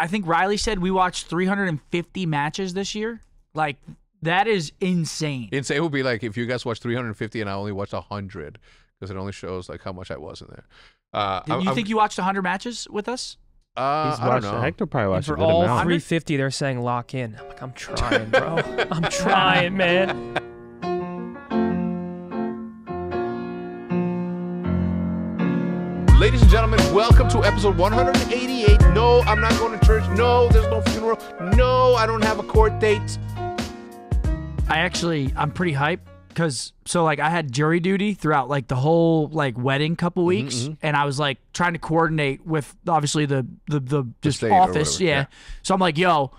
I think Riley said we watched 350 matches this year. Like, that is insane. Insane would be like if you guys watched 350 and I only watched 100 because it only shows like how much I was in there. You think you watched 100 matches with us? I don't know. Hector probably watched For a good all amount. 350, they're saying lock in. I'm like, I'm trying, bro. I'm trying, man. Ladies and gentlemen, welcome to episode 188. No, I'm not going to church. No, there's no funeral. No, I don't have a court date. I'm pretty hyped because, I had jury duty throughout, like, the whole, like, wedding couple weeks, and I was, like, trying to coordinate with, obviously, the just office, yeah. So I'm like, yo,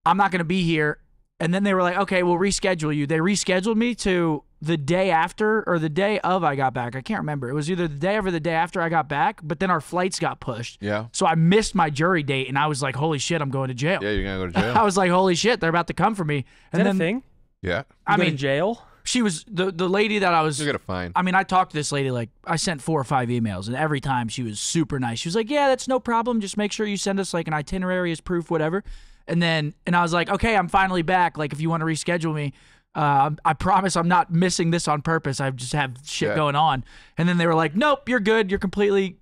I'm not going to be here. And then they were like, okay, we'll reschedule you. They rescheduled me to the day after or the day of I got back. I can't remember. It was either the day of or the day after I got back, but then our flights got pushed. Yeah. So I missed my jury date, and I was like, holy shit, I'm going to jail. Yeah, you're going to go to jail. I was like, holy shit, they're about to come for me. And then a thing? Yeah. I mean, jail? She was the lady that I was. You're going to find. I mean, I talked to this lady, like, I sent 4 or 5 emails, and every time she was super nice. She was like, yeah, that's no problem. Just make sure you send us, like, an itinerary as proof, whatever. And I was like, okay, I'm finally back. Like, if you want to reschedule me, I promise I'm not missing this on purpose. I just have shit going on. And then they were like, nope, you're good. You're completely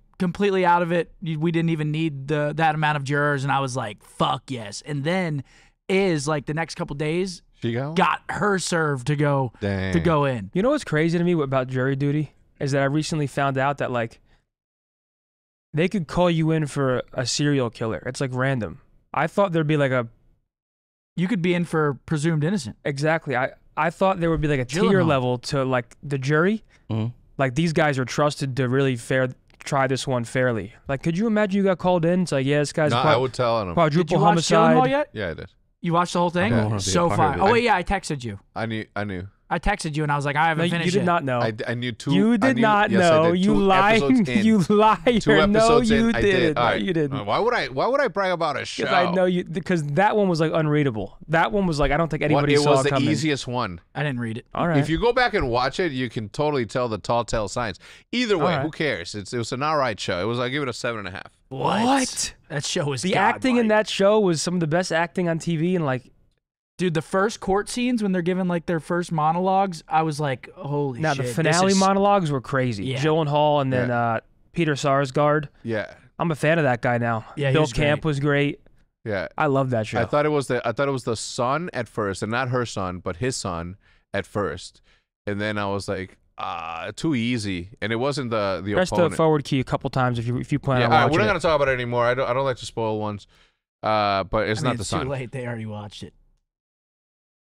out of it. We didn't even need that amount of jurors. And I was like, fuck yes. And then the next couple days, she got her served to go in. You know what's crazy to me about jury duty is that I recently found out that, like, they could call you in for a serial killer. It's, like, random. I thought there'd be, like, you could be in for presumed innocent. Exactly. I thought there would be, like, a tier level to, like, the jury. Mm-hmm. Like, these guys are trusted to really try this one fairly. Like, could you imagine you got called in? It's like, yeah, this guy's I would tell him. Quadruple Did you homicide. watch Gyllenhaal yet? Yeah, I did. You watched the whole thing? Okay. So fun. Oh, wait, yeah, I texted you. I knew. I texted you, and I was like, I haven't finished it. You did not know. I knew two. You did not know. You lying. You liar. 2 episodes no, in, you I didn't. did. All right. No, you didn't. Why would I brag about a show? Because I know you. Because that one was, like, unreadable. That one was like, I don't think anybody saw it coming. It was the easiest one. I didn't read it. All right. If you go back and watch it, you can totally tell the tall tale signs. Either way, right. Who cares? It was an all right show. I give it a 7.5. What? That show was the acting in that show was some of the best acting on TV, and, like, dude, the first court scenes when they're giving, like, their first monologues, I was like, holy shit. Now, the finale monologues were crazy. Yeah. Gyllenhaal and then Peter Sarsgaard. Yeah. I'm a fan of that guy now. Yeah, Bill Camp was great. Yeah. I love that show. I thought it was the son at first, and not her son, but his son at first. And then I was like, too easy. And it wasn't the Press opponent. the forward key a couple times if you plan on all right, watching we're not it. going to talk about it anymore. I don't like to spoil ones. But it's not the son. It's too late. They already watched it.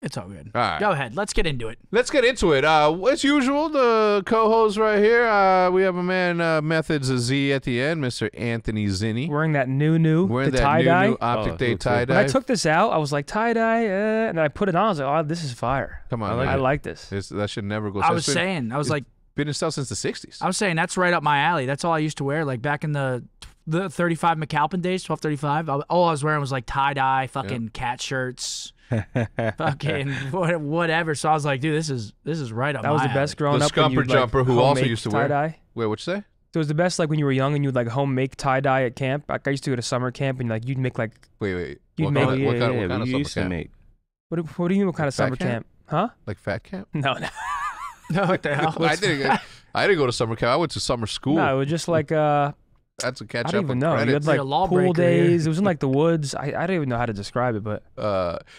It's all good. All right. Go ahead. Let's get into it. Let's get into it. As usual, the co-host right here, we have a man, Methods Z at the end, Mr. Anthony Zinni. Wearing that Wearing the that tie-dye. new OpTic Day tie-dye. When I took this out, I was like, tie-dye, and then I put it on. I was like, oh, this is fire. Come on, I like this. That should never go. I was saying, been in style since the 60s. I was saying that's right up my alley. That's all I used to wear, like back in the 35 McAlpin days, 1235. All I was wearing was like tie-dye, fucking cat shirts. Fucking whatever. So I was like, dude, this is right up my alley. That was the best growing the up. The Scumper jumper, who also used to wear tie-dye. Wait, what'd you say? So it was the best, like, when you were young and you'd, like, home make tie-dye at camp. Like, I used to go to summer camp and, like, you'd make, like... Wait. You'd What make... kind of summer used to camp? make. What do you mean, what kind of summer camp? Huh? Like fat camp? No. No, what the hell? I didn't go to summer camp. I went to summer school. No, it was just like... That's a catch I up don't even on know. You credits. had, like, You're a law pool breaker here. days. It was in, like, the woods. I don't even know how to describe it, but...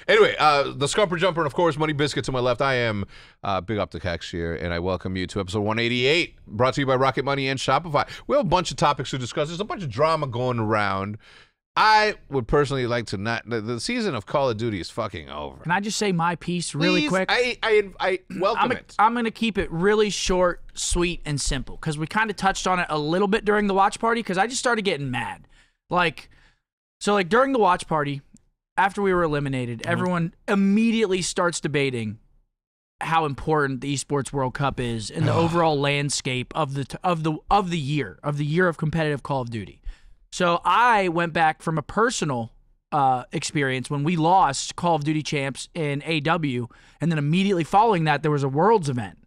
Anyway, the Scumper Jumper and, of course, Money Biscuit to my left. I am Big OpTic Hecz here, and I welcome you to episode 188, brought to you by Rocket Money and Shopify. We have a bunch of topics to discuss. There's a bunch of drama going around. I would personally like to not... The season of Call of Duty is fucking over. Can I just say my piece really Please, quick? I welcome it. I'm going to keep it really short, sweet, and simple because we kind of touched on it a little bit during the watch party because I just started getting mad. So during the watch party, after we were eliminated, everyone immediately starts debating how important the Esports World Cup is in the overall landscape of the year of competitive Call of Duty. So I went back from a personal experience when we lost Call of Duty Champs in AW, and then immediately following that, there was a Worlds event.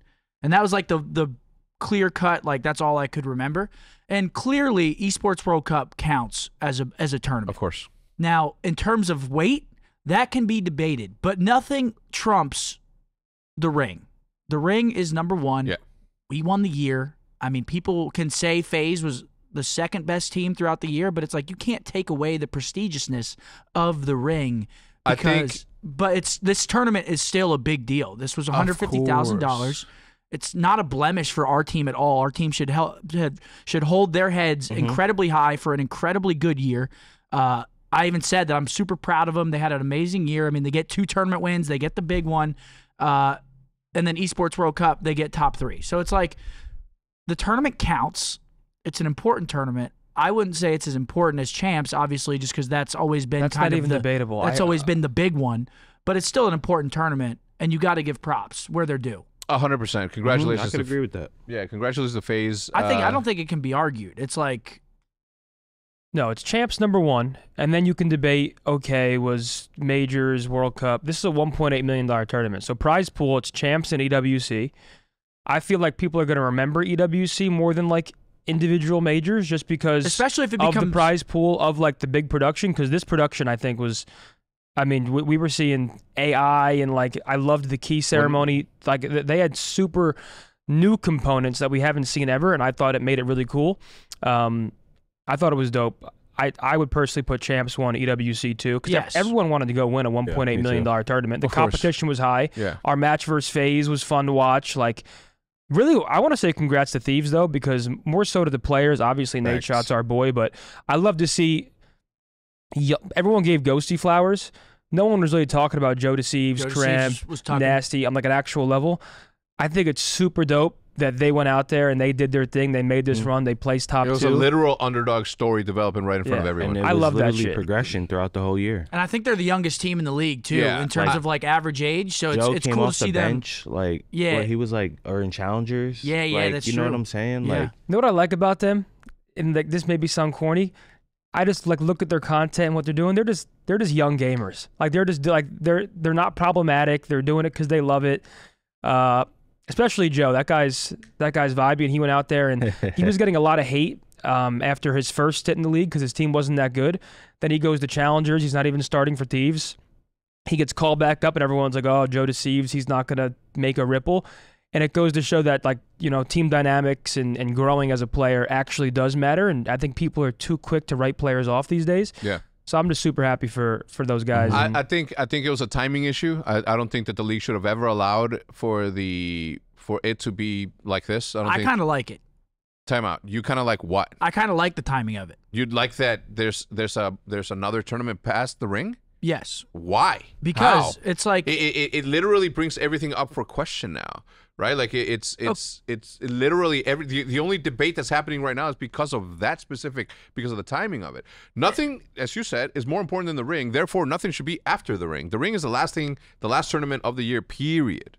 And that was like the clear cut, like that's all I could remember. And clearly, Esports World Cup counts as a tournament. Of course. Now, in terms of weight, that can be debated, but nothing trumps the ring. The ring is number one. Yeah. We won the year. I mean, people can say FaZe was the second best team throughout the year, but it's like you can't take away the prestigiousness of the ring. But this tournament is still a big deal. This was $150,000. It's not a blemish for our team at all. Our team should hold their heads incredibly high for an incredibly good year. I even said that I'm super proud of them. They had an amazing year. I mean, they get 2 tournament wins. They get the big one. And then Esports World Cup, they get top 3. So it's like the tournament counts. It's an important tournament. I wouldn't say it's as important as Champs, obviously, just because that's always been debatable. That's always been the big one. But it's still an important tournament, and you got to give props where they're due. 100%. Congratulations. I could agree with that. Yeah, congratulations to FaZe. I don't think it can be argued. It's like... No, it's Champs number 1, and then you can debate, okay, was Majors, World Cup. This is a $1.8 million tournament. So prize pool, it's Champs and EWC. I feel like people are going to remember EWC more than like individual majors, just because especially if it of becomes the prize pool of like the big production, because this production I think was, I mean, we were seeing AI and like I loved the key ceremony. Like they had super new components that we haven't seen ever, and I thought it made it really cool. I thought it was dope. I would personally put Champs 1, EWC 2, because everyone wanted to go win a $1.8 million tournament. The competition was high. Yeah. Our match versus FaZe was fun to watch. Like, really, I want to say congrats to Thieves, though, because more so to the players. Obviously, Nate Shot's our boy, but I love to see everyone gave Ghosty flowers. No one was really talking about Joe Deceives, Krem, Nasty on like an actual level. I think it's super dope that they went out there and they did their thing. They made this run. They placed top 2. It was a literal underdog story developing right in front of everyone. And I love that shit. Progression throughout the whole year. And I think they're the youngest team in the league too, in terms of like average age. So it's came cool off to see the them. bench, like he was like in challengers. Yeah, like, that's you know true. what I'm saying? Yeah. Like, you know what I like about them? And like this may be sound corny. I just like look at their content and what they're doing. They're just young gamers. Like they're not problematic. They're doing it because they love it. Especially Joe, that guy's vibey, and he went out there and he was getting a lot of hate after his first stint in the league because his team wasn't that good. Then he goes to challengers. He's not even starting for Thieves. He gets called back up, and everyone's like, "Oh, Joe Deceives. He's not gonna make a ripple." And it goes to show that, like, you know, team dynamics and growing as a player actually does matter. And I think people are too quick to write players off these days. Yeah. So I'm just super happy for those guys. I think it was a timing issue. I don't think that the league should have ever allowed for it to be like this. I kind of like it. Time out. You kind of like what? I kind of like the timing of it. You'd like that there's another tournament past the ring? Yes. Why? Because How? it's like it literally brings everything up for question now, right? Like it's literally the only debate that's happening right now is because of the timing of it. Nothing, as you said, is more important than the ring. Therefore, nothing should be after the ring. The ring is the last tournament of the year. Period.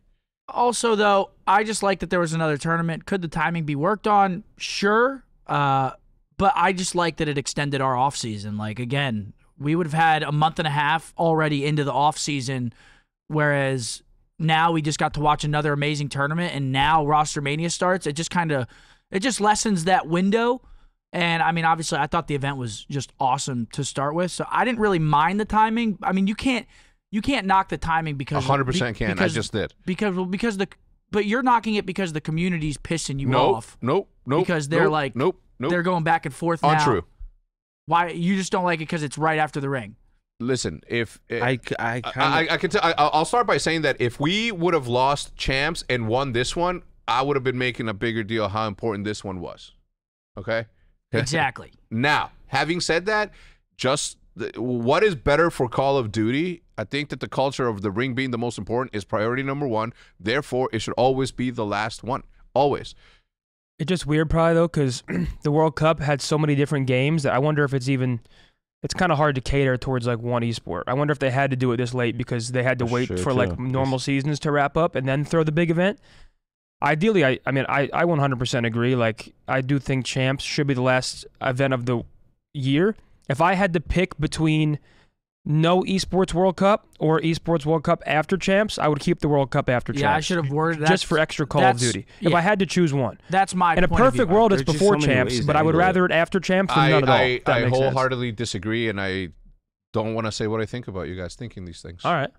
Also, though, I just like that there was another tournament. Could the timing be worked on? Sure. But I just like that it extended our off season. Like, again, we would have had a month and a half already into the off season, whereas now we just got to watch another amazing tournament, and now Roster Mania starts. It just lessens that window. And I mean, obviously, I thought the event was just awesome to start with, so I didn't really mind the timing. I mean, you can't knock the timing because 100% can. I just did but you're knocking it because the community's pissing you off. Nope. Because they're nope. They're going back and forth now. Untrue. Why you just don't like it because it's right after the ring? Listen, if I can tell, I'll start by saying that if we would have lost Champs and won this one, I would have been making a bigger deal how important this one was. Okay. Exactly. Now, having said that, what is better for Call of Duty? I think that the culture of the ring being the most important is priority number 1. Therefore, it should always be the last one. Always. It's just weird probably, though, because the World Cup had so many different games that I wonder if it's kind of hard to cater towards like one esport. I wonder if they had to do it this late because they had to wait for like normal seasons to wrap up and then throw the big event. Ideally, I 100% agree. Like, I do think Champs should be the last event of the year. If I had to pick between no Esports World Cup or Esports World Cup after Champs, I would keep the World Cup after Champs. Yeah, I should have worded that. Just for extra Call of Duty. If I had to choose one. That's my In a point of perfect view. world, it's before Champs, but I would rather it after Champs than none at all. I wholeheartedly disagree, and I don't want to say what I think about you guys thinking these things. All right.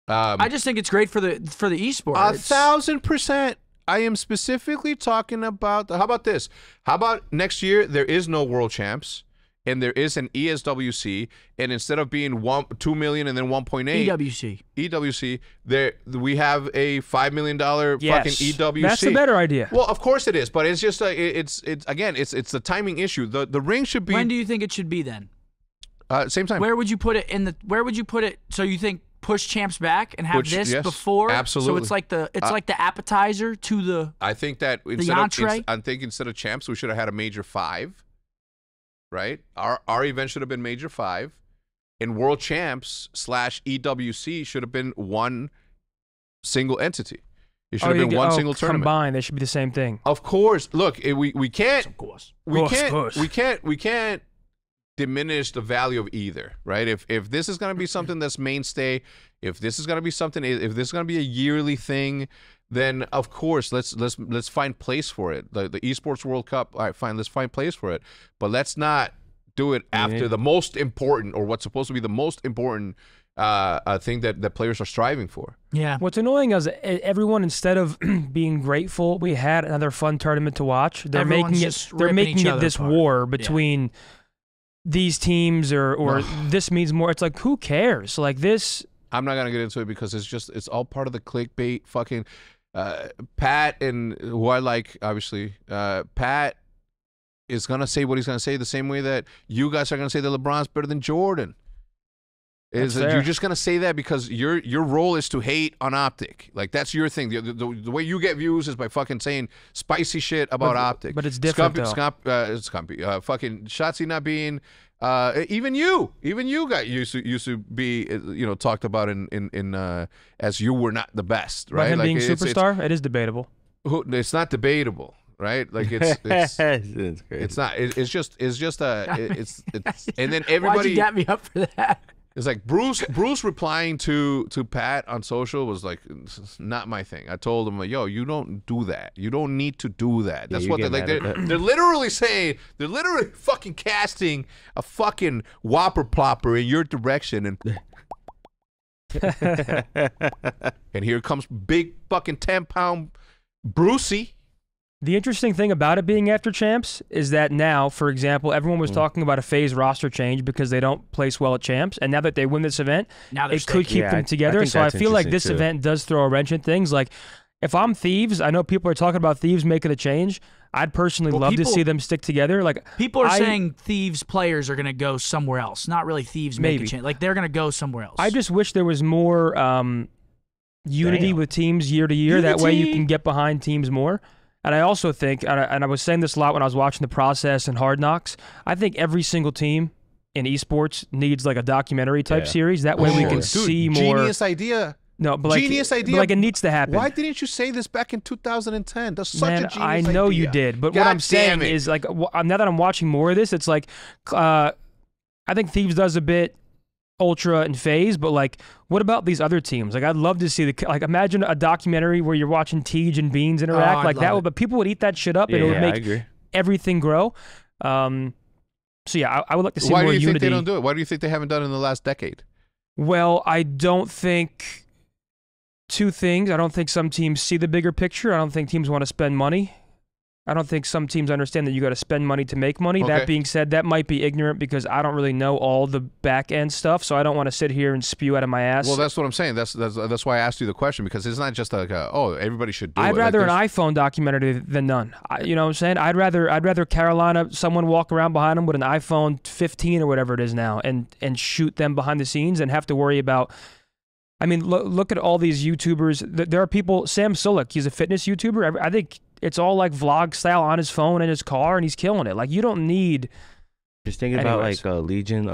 I just think it's great for the esport. 1,000%. I am specifically talking about. How about this? How about next year there is no World Champs and there is an ESWC, and instead of being 2 million and then 1.8 EWC, there we have a $5 million fucking EWC. That's a better idea. Well, of course it is, but it's just it's again it's the timing issue. The ring should be. When do you think it should be then? Same time. Where would you put it in the? Where would you put it? So you think push champs back and have this before? Absolutely. So it's like the appetizer to the. I think that I think instead of champs, we should have had a major 5. Right. Our event should have been major 5, and World Champs / EWC should have been one single entity. It should have been one single tournament. Combined, they should be the same thing. Of course. Look, we can't. Of course. We can't diminish the value of either, right? If this is going to be something that's mainstay, if this is going to be a yearly thing, then of course let's find place for it. The Esports World Cup, all right, fine, let's find place for it, but let's not do it after the most important, or what's supposed to be the most important thing that players are striving for. Yeah. What's annoying is everyone, instead of being grateful we had another fun tournament to watch, they're making it this war between these teams or this means more. It's like, who cares? Like this. I'm not gonna get into it because it's all part of the clickbait fucking Pat, and who I like, obviously. Pat is gonna say what he's gonna say the same way that you guys are gonna say that LeBron's better than Jordan. You're just gonna say that because your role is to hate on OpTic. Like that's your thing. The way you get views is by fucking saying spicy shit about OpTic. But it's different though. Scumpy. Fucking Shotzi not being. Even you got used to be talked about in as you were not the best, right? But him being superstar, it is debatable. It's not debatable, right? Like it's it's crazy. It's not. It's just and then everybody. Why'd you get me up for that? It's like Bruce replying to Pat on social was like, it's not my thing. I told him, like, yo, you don't do that. You don't need to do that. That's what they're like. They're literally saying, they're literally fucking casting a fucking whopper plopper in your direction, and here comes big fucking 10-pound Brucey. The interesting thing about it being after champs is that now, for example, everyone was talking about a phase roster change because they don't place well at champs, and now that they win this event, it could keep them together. So I feel like this event does throw a wrench in things. Like, if I'm Thieves, I know people are talking about Thieves making a change. I'd personally love to see them stick together. Like, people are saying Thieves players are going to go somewhere else. Not really Thieves make a change. Like, they're going to go somewhere else. I just wish there was more unity with teams year to year. That way you can get behind teams more. And I also think, and I was saying this a lot when I was watching The Process and Hard Knocks, I think every single team in esports needs like a documentary type series. That way we can see more. Genius idea. No, but genius idea. But like, it needs to happen. Why didn't you say this back in 2010? That's such a genius idea. I know you did, but what I'm saying is, like, now that I'm watching more of this, it's like, I think Thieves does a bit Ultra and FaZe, but like, what about these other teams? Like, I'd love to see like, imagine a documentary where you're watching Tej and Beans interact like that. But people would eat that shit up, and it would make everything grow. So yeah, I would like to see more unity. Why do you think they don't do it? Why do you think they haven't done it in the last decade? Well, I don't think two things. I don't think some teams see the bigger picture. I don't think teams want to spend money. I don't think some teams understand that you got to spend money to make money. Okay. That being said, that might be ignorant because I don't really know all the back end stuff, so I don't want to sit here and spew out of my ass. Well, that's what I'm saying. That's why I asked you the question, because it's not just like everybody should do it. I'd rather an iPhone documentary than none. You know what I'm saying? I'd rather Carolina, someone walk around behind them with an iPhone 15 or whatever it is now, and shoot them behind the scenes and have to worry about. I mean, look at all these YouTubers. There are people. Sam Sulek, he's a fitness YouTuber. I think it's all like vlog style on his phone in his car, and he's killing it. Like, you don't need. Just thinking about like Legion.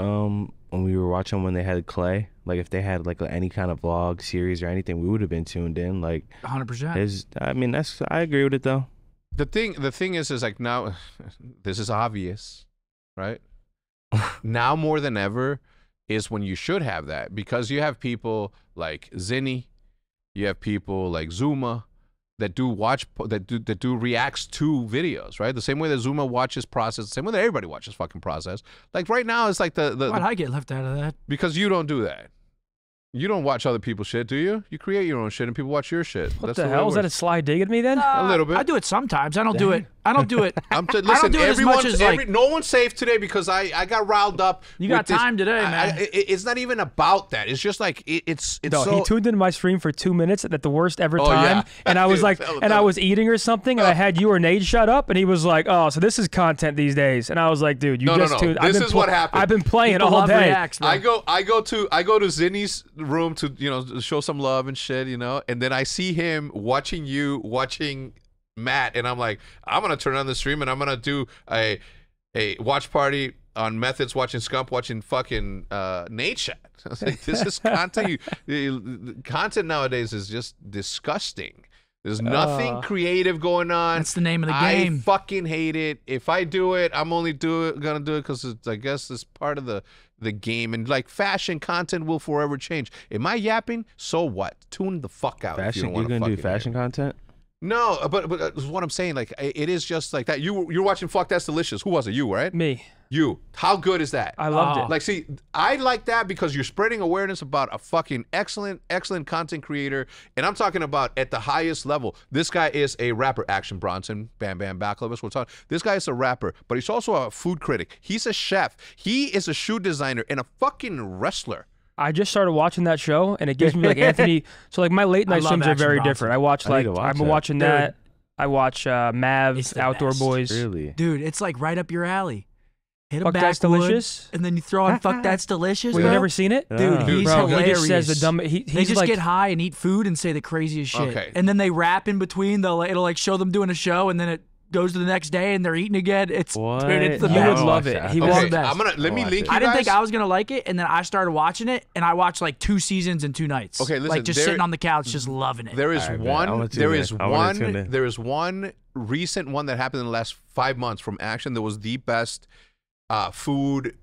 When we were watching when they had Clay, like if they had like any kind of vlog series or anything, we would have been tuned in. Like 100%. I mean, I agree with it though. The thing is like, now, this is obvious, right? Now more than ever is when you should have that, because you have people like Zinni, you have people like Zuma, that do reacts to videos, right? The same way that Zuma watches process, the same way that everybody watches fucking process. Like right now, it's like Why'd I get left out of that? because you don't do that. You don't watch other people's shit, do you? You create your own shit and people watch your shit. What the hell? Is that a sly dig at me then? A little bit. I do it sometimes. I don't do it. I don't do it. Listen, do it as much as, like, no one's safe today because I got riled up. You got time today, man. It's not even about that. It's just like it's No, so. he tuned into my stream for 2 minutes at the worst ever Oh, time, yeah. and I was Dude, like, that was- and I was eating or something, and I had you or Nate shut up, and he was like, "Oh, so this is content these days," and I was like, "Dude, you No. tuned." This is what happened. I've been playing People all love day. reacts, bro. I go to Zinni's room to show some love and shit, and then I see him watching Matt, and I'm like, I'm gonna turn on the stream and I'm gonna do a watch party on Methods, watching Scump, watching fucking Nate chat. I was like, this is content. Content nowadays is just disgusting. There's nothing creative going on. That's the name of the game. I fucking hate it. If I do it, I'm only gonna do it because I guess it's part of the game. And like fashion content will forever change. Am I yapping? So what? Tune the fuck out. Fashion, you're gonna do fashion content? No, but what I'm saying, like, it is just like that. You're watching Fuck That's Delicious. Who was it? You, right? Me. You. How good is that? I loved it. Like, see, I like that because you're spreading awareness about a fucking excellent content creator, and I'm talking about at the highest level. This guy is a rapper, Action Bronson, Bam Bam Backlovers. We're talking. This guy is a rapper, but he's also a food critic. He's a chef. He is a shoe designer and a fucking wrestler. I just started watching that show, and it gives me like Anthony. So like my late night love streams are Action very Bronson. different. I watch I need like to watch I've been that. watching that. I watch It's Mavs, the Outdoor best. Boys. Really? Dude, it's like right up your alley. Hit a Fuck That's backwood, Delicious? and then you throw on Fuck That's Delicious, Well, bro. you never seen it? Dude, Oh. he's Bro, hilarious. he just says the dumb. They He's just like, get high and eat food and say the craziest shit. Okay. And then they rap in between. It'll like show them doing a show, and then it goes to the next day, and they're eating again. It's What? dude, it's the You best. would love it. He Okay, was the best. I'm gonna let me I'll link watch you I didn't think guys. I was gonna like it, and then I started watching it, and I watched like 2 seasons in 2 nights. Okay, listen, like just there- sitting on the couch, just loving it. There is All right, man. one. I wanna tune There in. is I wanna tune one. in. There is one recent one that happened in the last 5 months from Action that was the best food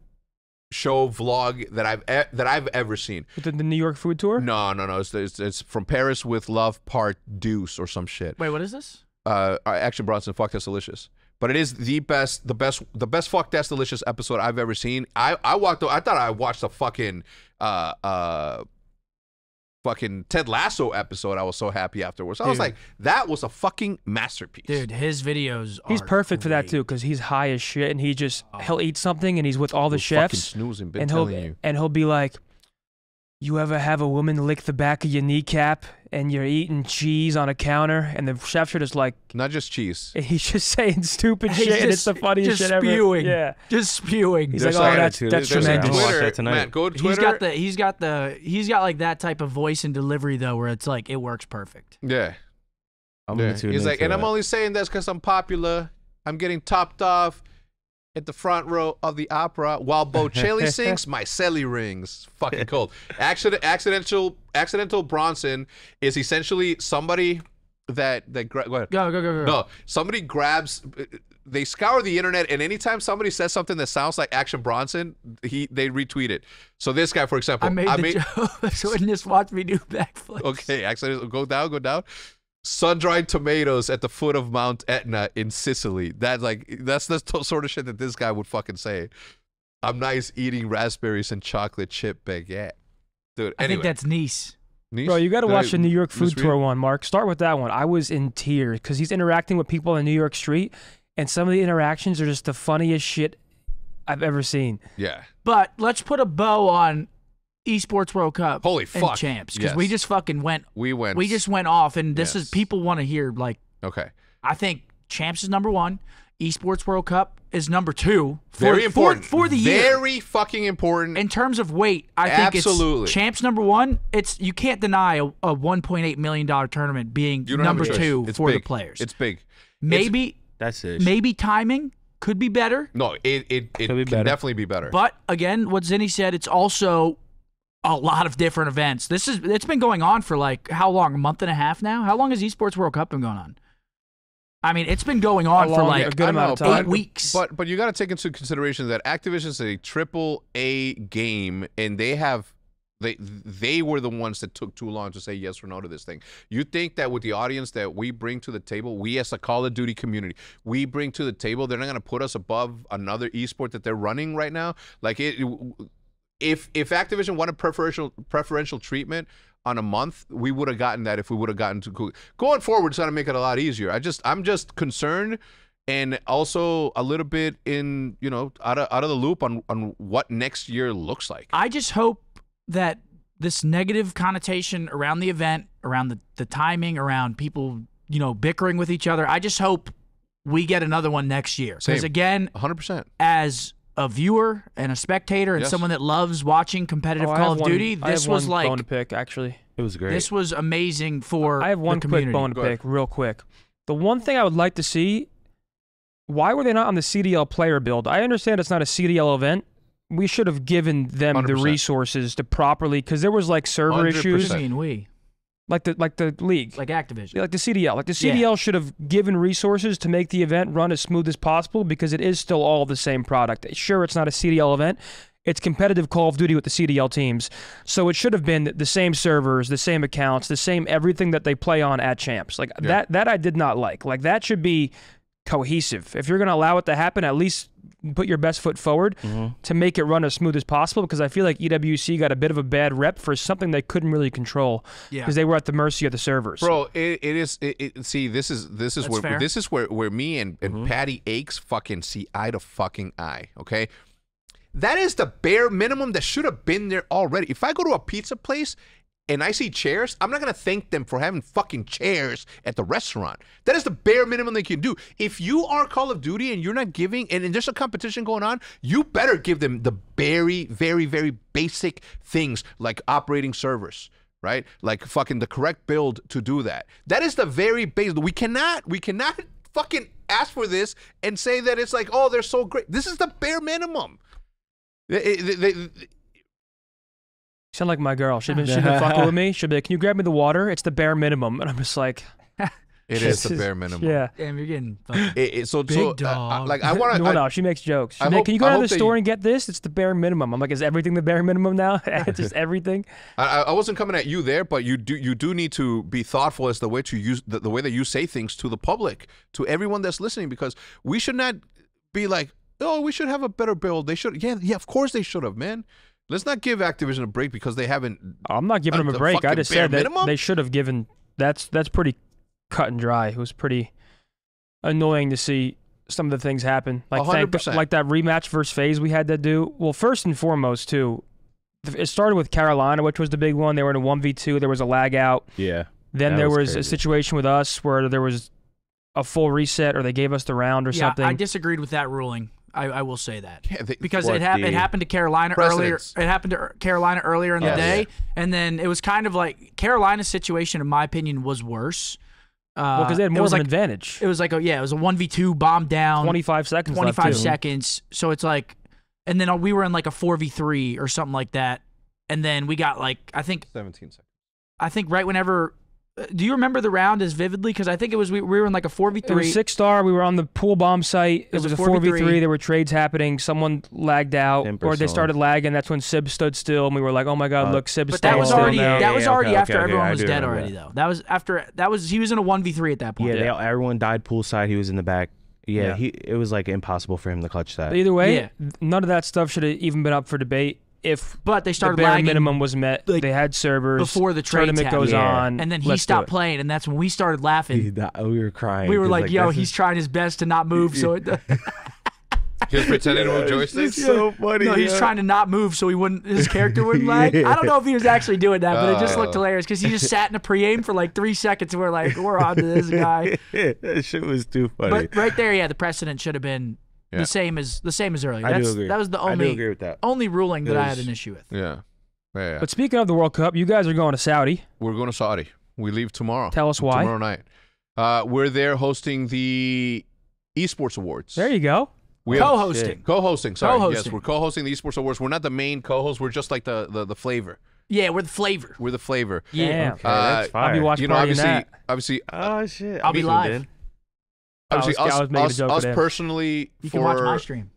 show vlog that I've ever seen. the New York food tour. No. It's from Paris with Love Part Deuce or some shit. Wait, what is this? Action Bronson, Fuck That's Delicious. But it is the best Fuck That's Delicious episode I've ever seen. I thought I watched a fucking Ted Lasso episode. I was so happy afterwards. I was Dude. like, that was a fucking masterpiece. Dude, his videos He's are perfect for that great. too, because he's high as shit, and he'll eat something, and he's with all the We're fucking chefs, snoozing, been and telling you. he'll be like, "You ever have a woman lick the back of your kneecap, and you're eating cheese on a counter, and the chefs are just like." Not just cheese. And he's just saying stupid He's shit, and it's just- the funniest just shit spewing. ever. Yeah. Just spewing. He's There's like, "Oh, like that's attitude. that's There's tremendous." I'll watch Twitter, that tonight. Matt, go to Twitter. He's got like that type of voice and delivery though, where it's like it works perfect. Yeah. I'm Yeah. gonna tune He's like, into and I'm that. only saying this because I'm popular. I'm getting topped off at the front row of the opera while Bocelli sings. My celly rings. Fucking cold. Accidental Bronson is essentially somebody that go ahead. Go. No, somebody grabs. They scour the internet, and anytime somebody says something that sounds like Action Bronson, they retweet it. So this guy, for example, I made the joke, so just watch me do backflips. Okay, accident. Go down. Sun-dried tomatoes at the foot of Mount Etna in Sicily. That's the sort of shit that this guy would fucking say. I'm nice eating raspberries and chocolate chip baguette. Dude, I anyway. think that's Nice. Niche? Bro, you got to Did watch I the New York food misread? tour one, Mark. Start with that one. I was in tears because he's interacting with people in New York street, and some of the interactions are just the funniest shit I've ever seen. Yeah. But let's put a bow on Esports World Cup Holy and fuck. Champs because Yes. we just fucking went. We went. We just went off, and this Yes. is people want to hear. Like, Okay. I think Champs is number 1. Esports World Cup is number 2. Very important. for the year. Very fucking important. In terms of weight, I think Absolutely. it's Champs number 1. You can't deny a $1.8 million tournament being You don't have a number choice. 2 It's for big. the players. It's big. maybe That's it. maybe timing could be better, No, it be can better. definitely be better. but again, what Zinni said, it's also a lot of different events. It's been going on for like how long? A month and a half now? How long has Esports World Cup been going on? I mean, it's been going on How for long? like A good amount of time. 8 weeks. But you got to take into consideration that Activision is a AAA game, and they have they were the ones that took too long to say yes or no to this thing. You think that with the audience that we bring to the table, we as a Call of Duty community, we bring to the table, they're not going to put us above another esport that they're running right now? Like, if Activision wanted preferential treatment on a month, we would have gotten that if we would have gotten to going forward. It's going to make it a lot easier. I'm just concerned. And also a little bit in, out of the loop on what next year looks like. I just hope that this negative connotation around the event, around the timing, around people, bickering with each other, I just hope we get another one next year. Because again, 100%. As a viewer and a spectator and someone that loves watching competitive Call of Duty, this was like bone to pick. Actually, it was great. This was amazing for. I have one the quick community. bone to pick, real quick. The one thing I would like to see. Why were they not on the CDL player build? I understand it's not a CDL event. We should have given them 100%. the resources to properly, because there was like server 100%. issues. What do you mean we? Like the league. Like Activision. Like the CDL. Like the CDL should have given resources to make the event run as smooth as possible, because it is still all the same product. Sure, it's not a CDL event. It's competitive Call of Duty with the CDL teams. So it should have been the same servers, the same accounts, the same everything that they play on at Champs. Like that I did not like. Like that should be cohesive. If you're going to allow it to happen, at least put your best foot forward to make it run as smooth as possible, because I feel like EWC got a bit of a bad rep for something they couldn't really control because they were at the mercy of the servers. Bro, it is. See, this is where me and Patty Aches fucking see eye to fucking eye. Okay, that is the bare minimum that should have been there already. If I go to a pizza place and I see chairs, I'm not going to thank them for having fucking chairs at the restaurant. That is the bare minimum they can do. If you are Call of Duty and you're not giving, and there's a competition going on, you better give them the very, very, very basic things like operating servers, right? Like fucking the correct build to do that. That is the very basic. We cannot fucking ask for this and say that it's like, oh, they're so great. This is the bare minimum. Sound like my girl. She'd been fucking with me. She'd be like, "Can you grab me the water? It's the bare minimum." And I'm just like, "It is the bare minimum." Yeah. Damn, you're getting big dog. Like I want to. No, she makes jokes. She's like, "Can you go to the store and get this? It's the bare minimum." I'm like, "Is everything the bare minimum now? Just everything?" I wasn't coming at you there, but you do need to be thoughtful as the way to use the way that you say things to the public, to everyone that's listening, because we should not be like, "Oh, we should have a better build." They should. Yeah, of course they should have, man. Let's not give Activision a break because they haven't. I'm not giving them a break. I just said that they should have given. That's pretty cut and dry. It was pretty annoying to see some of the things happen. Like 100%. Like that rematch versus FaZe we had to do. Well, first and foremost, too, it started with Carolina, which was the big one. They were in a 1v2. There was a lag out. Yeah. Then there was a situation with us where there was a full reset, or they gave us the round or something. I disagreed with that ruling. I will say that because it happened to Carolina earlier. It happened to Carolina earlier in the day, and then it was kind of like Carolina's situation, in my opinion, was worse. Well, because they had more of an advantage. It was like it was a 1v2 bomb down, 25 seconds. 25 seconds. So it's like, and then we were in like a 4v3 or something like that, and then we got like 17 seconds. I think right whenever. Do you remember the round as vividly? Because I think it was we were in like a 4v3. It was 6-star. We were on the pool bomb site. It was a 4v3. There were trades happening. Someone lagged out, or they started lagging. That's when Sib stood still, and we were like, "Oh my God, look, Sib's still." But that was already after okay, everyone I was do dead remember already, though. That was he was in a 1v3 at that point. Yeah, everyone died poolside. He was in the back. Yeah, it was like impossible for him to clutch that. But either way, none of that stuff should have even been up for debate. But they started the bare lagging, minimum was met. like, they had servers before the trades tournament goes on, and then he stopped playing, and that's when we started laughing. We were crying. We were like, "Yo, he's trying his best to not move." So he was pretending to move joysticks. It's so funny. No, he's trying to not move so his character wouldn't lag. I don't know if he was actually doing that, but it just looked hilarious because he just sat in a pre-aim for like 3 seconds. And we're like, "We're on to this guy." That shit was too funny. But right there, the precedent should have been. The same as earlier. I do agree. That was the I do agree with that. only ruling that I had an issue with. Yeah. But speaking of the World Cup, you guys are going to Saudi. We're going to Saudi. We leave tomorrow. Tell us why. Tomorrow night. We're there hosting the ESPORTS Awards. There you go. Co-hosting. Co-hosting, sorry. Co-hosting. Yes, we're co-hosting the ESPORTS Awards. We're not the main co-host. We're just like the flavor. Yeah, we're the flavor. We're the flavor. Yeah. Okay, that's fire. I'll be watching that. Obviously. Oh shit! I'll be live. Obviously, I was making a joke us with him. personally. You can watch my stream.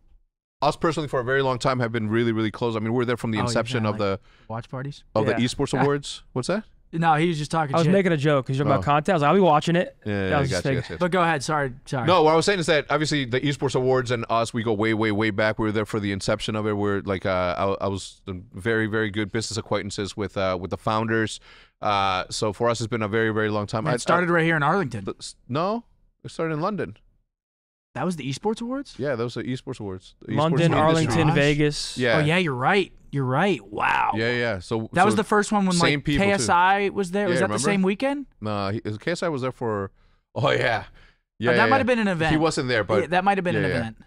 us personally for a very long time have been really, really close. I mean, we're there from the inception of the watch parties the esports awards. What's that? No, he was just talking I was shit. making a joke because you're about content. I was like, I'll be watching it. Yeah, I got you. But go ahead. Sorry. No, what I was saying is that obviously the esports awards and us, we go way, way, way back. We were there for the inception of it. We're like, I was very, very good business acquaintances with the founders. So for us, it's been a very, very long time. It started right here in Arlington. No, it started in London. That was the esports awards? Yeah, those are esports awards. London, Arlington, Vegas. Yeah. Oh, yeah, you're right. You're right. Wow. Yeah. So that was the first one when like KSI was there. Was that remember? the same weekend? No, KSI was there for. Oh yeah. That might have been an event. He wasn't there, but that might have been an event.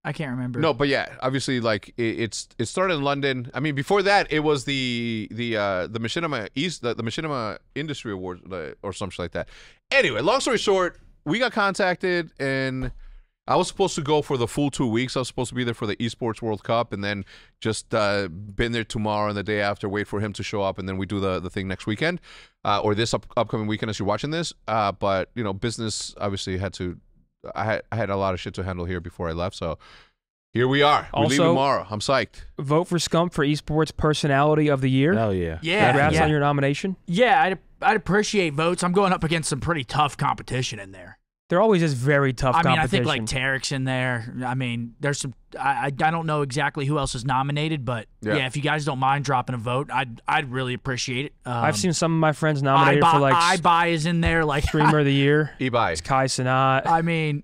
I can't remember. No, but yeah, obviously, like it started in London. I mean, before that, it was the Machinima the Machinima Industry Awards or something like that. Anyway, long story short, we got contacted and I was supposed to go for the full 2 weeks. I was supposed to be there for the Esports World Cup and then just been there tomorrow and the day after, wait for him to show up, and then we do the thing next weekend or this upcoming weekend as you're watching this. But, you know, business obviously had to – I had a lot of shit to handle here before I left, so here we are. We leave tomorrow. I'm psyched. Vote for Scump for Esports Personality of the Year. Hell yeah. Yeah. Congrats on your nomination. Yeah, I'd appreciate votes. I'm going up against some pretty tough competition in there. There always is very tough competition. I think like Tarek's in there. I mean, there's some. I don't know exactly who else is nominated, but yeah, if you guys don't mind dropping a vote, I'd really appreciate it. I've seen some of my friends nominated for like iBuy is in there, like Streamer of the Year. eBuy. It's Kai Cenat. I mean,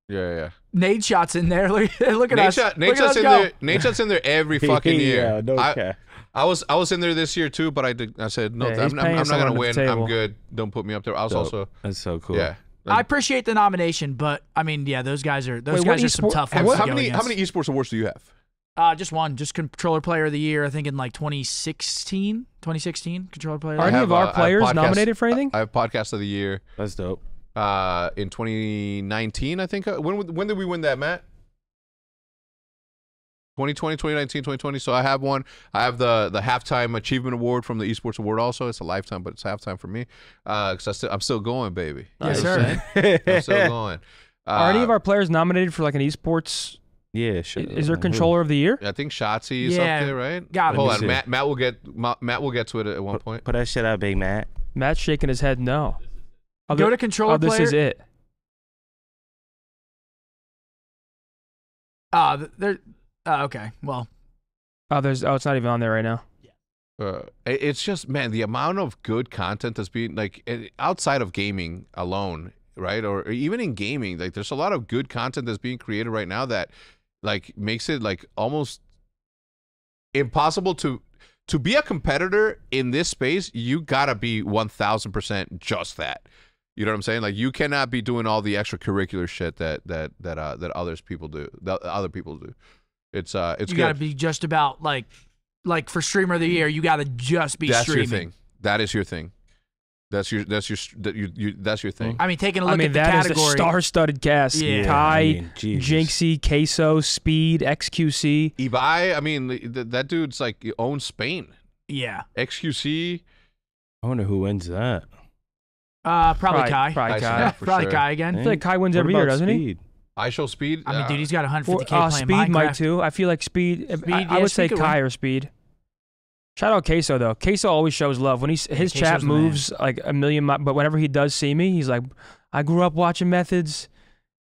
yeah. Nate Shot's in there. Look at us. Nate Shot's in there. Nate Shot's in there every fucking year. Yeah, I was in there this year too, but I said no. I'm not gonna win. I'm good. Don't put me up there. I was also. That's so cool. Yeah. I appreciate the nomination, but I mean, yeah, those guys are some tough ones. How many esports awards do you have? Just one. Just Controller Player of the Year, I think in like 2016, Controller Player. Are any of our players nominated for anything? I have Podcast of the Year. That's dope. In 2019, I think. When did we win that, Matt? 2020, 2019, 2020. So I have one. I have the halftime achievement award from the Esports Award. Also, it's a lifetime, but it's halftime for me. Because I'm still going, baby. Yes, sir. I'm still going. Are any of our players nominated for like an esports? Yeah, sure. Is there Controller of the Year? I think Shotzi is up there, right? Got it. Hold on, Matt will get to it at one point. Put that shit out, Big Matt. Matt's shaking his head no. Go to Controller Player. This is it. Okay. Well. It's not even on there right now. It's just, man, the amount of good content that's being like outside of gaming alone, right? Or even in gaming, like there's a lot of good content that's being created right now that like makes it like almost impossible to be a competitor in this space. You gotta be 1000% just that. You know what I'm saying? Like you cannot be doing all the extracurricular shit that other people do. It's you good. Gotta be just about like for Streamer of the Year, you gotta just be streaming. Your thing. That is your thing. That's your thing. I mean, taking a look at the that category. Is a star-studded cast. Yeah. Kai, Jinxie, Queso, Speed, XQC. Ibai, I mean, that dude's like he owns Spain. Yeah. XQC. I wonder who wins that. Probably Kai. Probably Kai. Probably Kai again. I feel like Kai wins every year, doesn't he? I show Speed. I mean, dude, he's got 150K playing Speed Minecraft. might too. I feel like Speed. I would say Kai or Speed. Shout out Queso though. Queso always shows love when his chat moves like a million. But whenever he does see me, he's like, "I grew up watching Methods."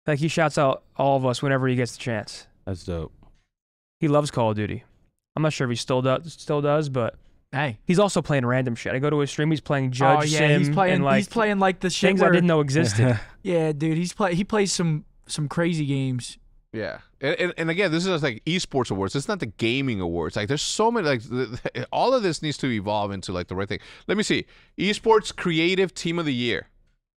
Like he shouts out all of us whenever he gets the chance. That's dope. He loves Call of Duty. I'm not sure if he still does, but hey, he's also playing random shit. I go to his stream, he's playing Judge Sim. He's playing like the shit things where, I didn't know existed. Yeah, dude, he plays some crazy games. Yeah, and again, this is just like esports awards. It's not the gaming awards. Like, there's so many. Like, all of this needs to evolve into like the right thing. Let me see. Esports Creative Team of the Year.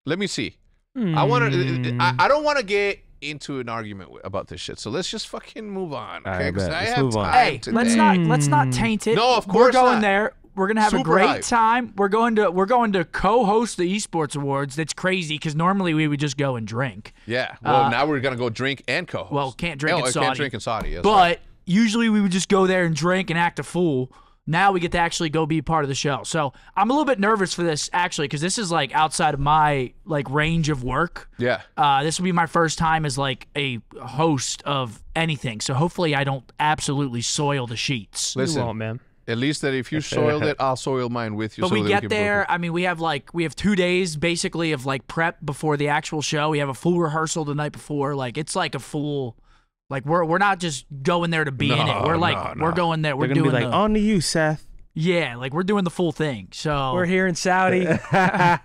Let me see. I don't want to get into an argument about this shit. So let's just fucking move on. Okay, because I have time. Hey, today. let's not taint it. No, of course we're going not. there. We're gonna have Super a great hype. time. We're going to co-host the esports awards. That's crazy because normally we would just go and drink. Yeah. Well, now we're gonna go drink and co-host. Well, can't drink in Saudi. Can't drink in Saudi. But usually we would just go there and drink and act a fool. now we get to actually go be part of the show. So I'm a little bit nervous for this, actually, because this is, like, outside of my, like, range of work. Yeah. This will be my first time as, like, a host of anything. So hopefully I don't absolutely soil the sheets. Listen, You won't, man. at least that if you soiled it, I'll soil mine with you. But so we that get can there. both- I mean, we have 2 days basically of, like, prep before the actual show. We have a full rehearsal the night before. Like, it's like a full, like, we're not just going there to be in it. We're like, we're going there. We're They're gonna doing be like, on to you, Seth. yeah, like, we're doing the full thing. So We're here in Saudi.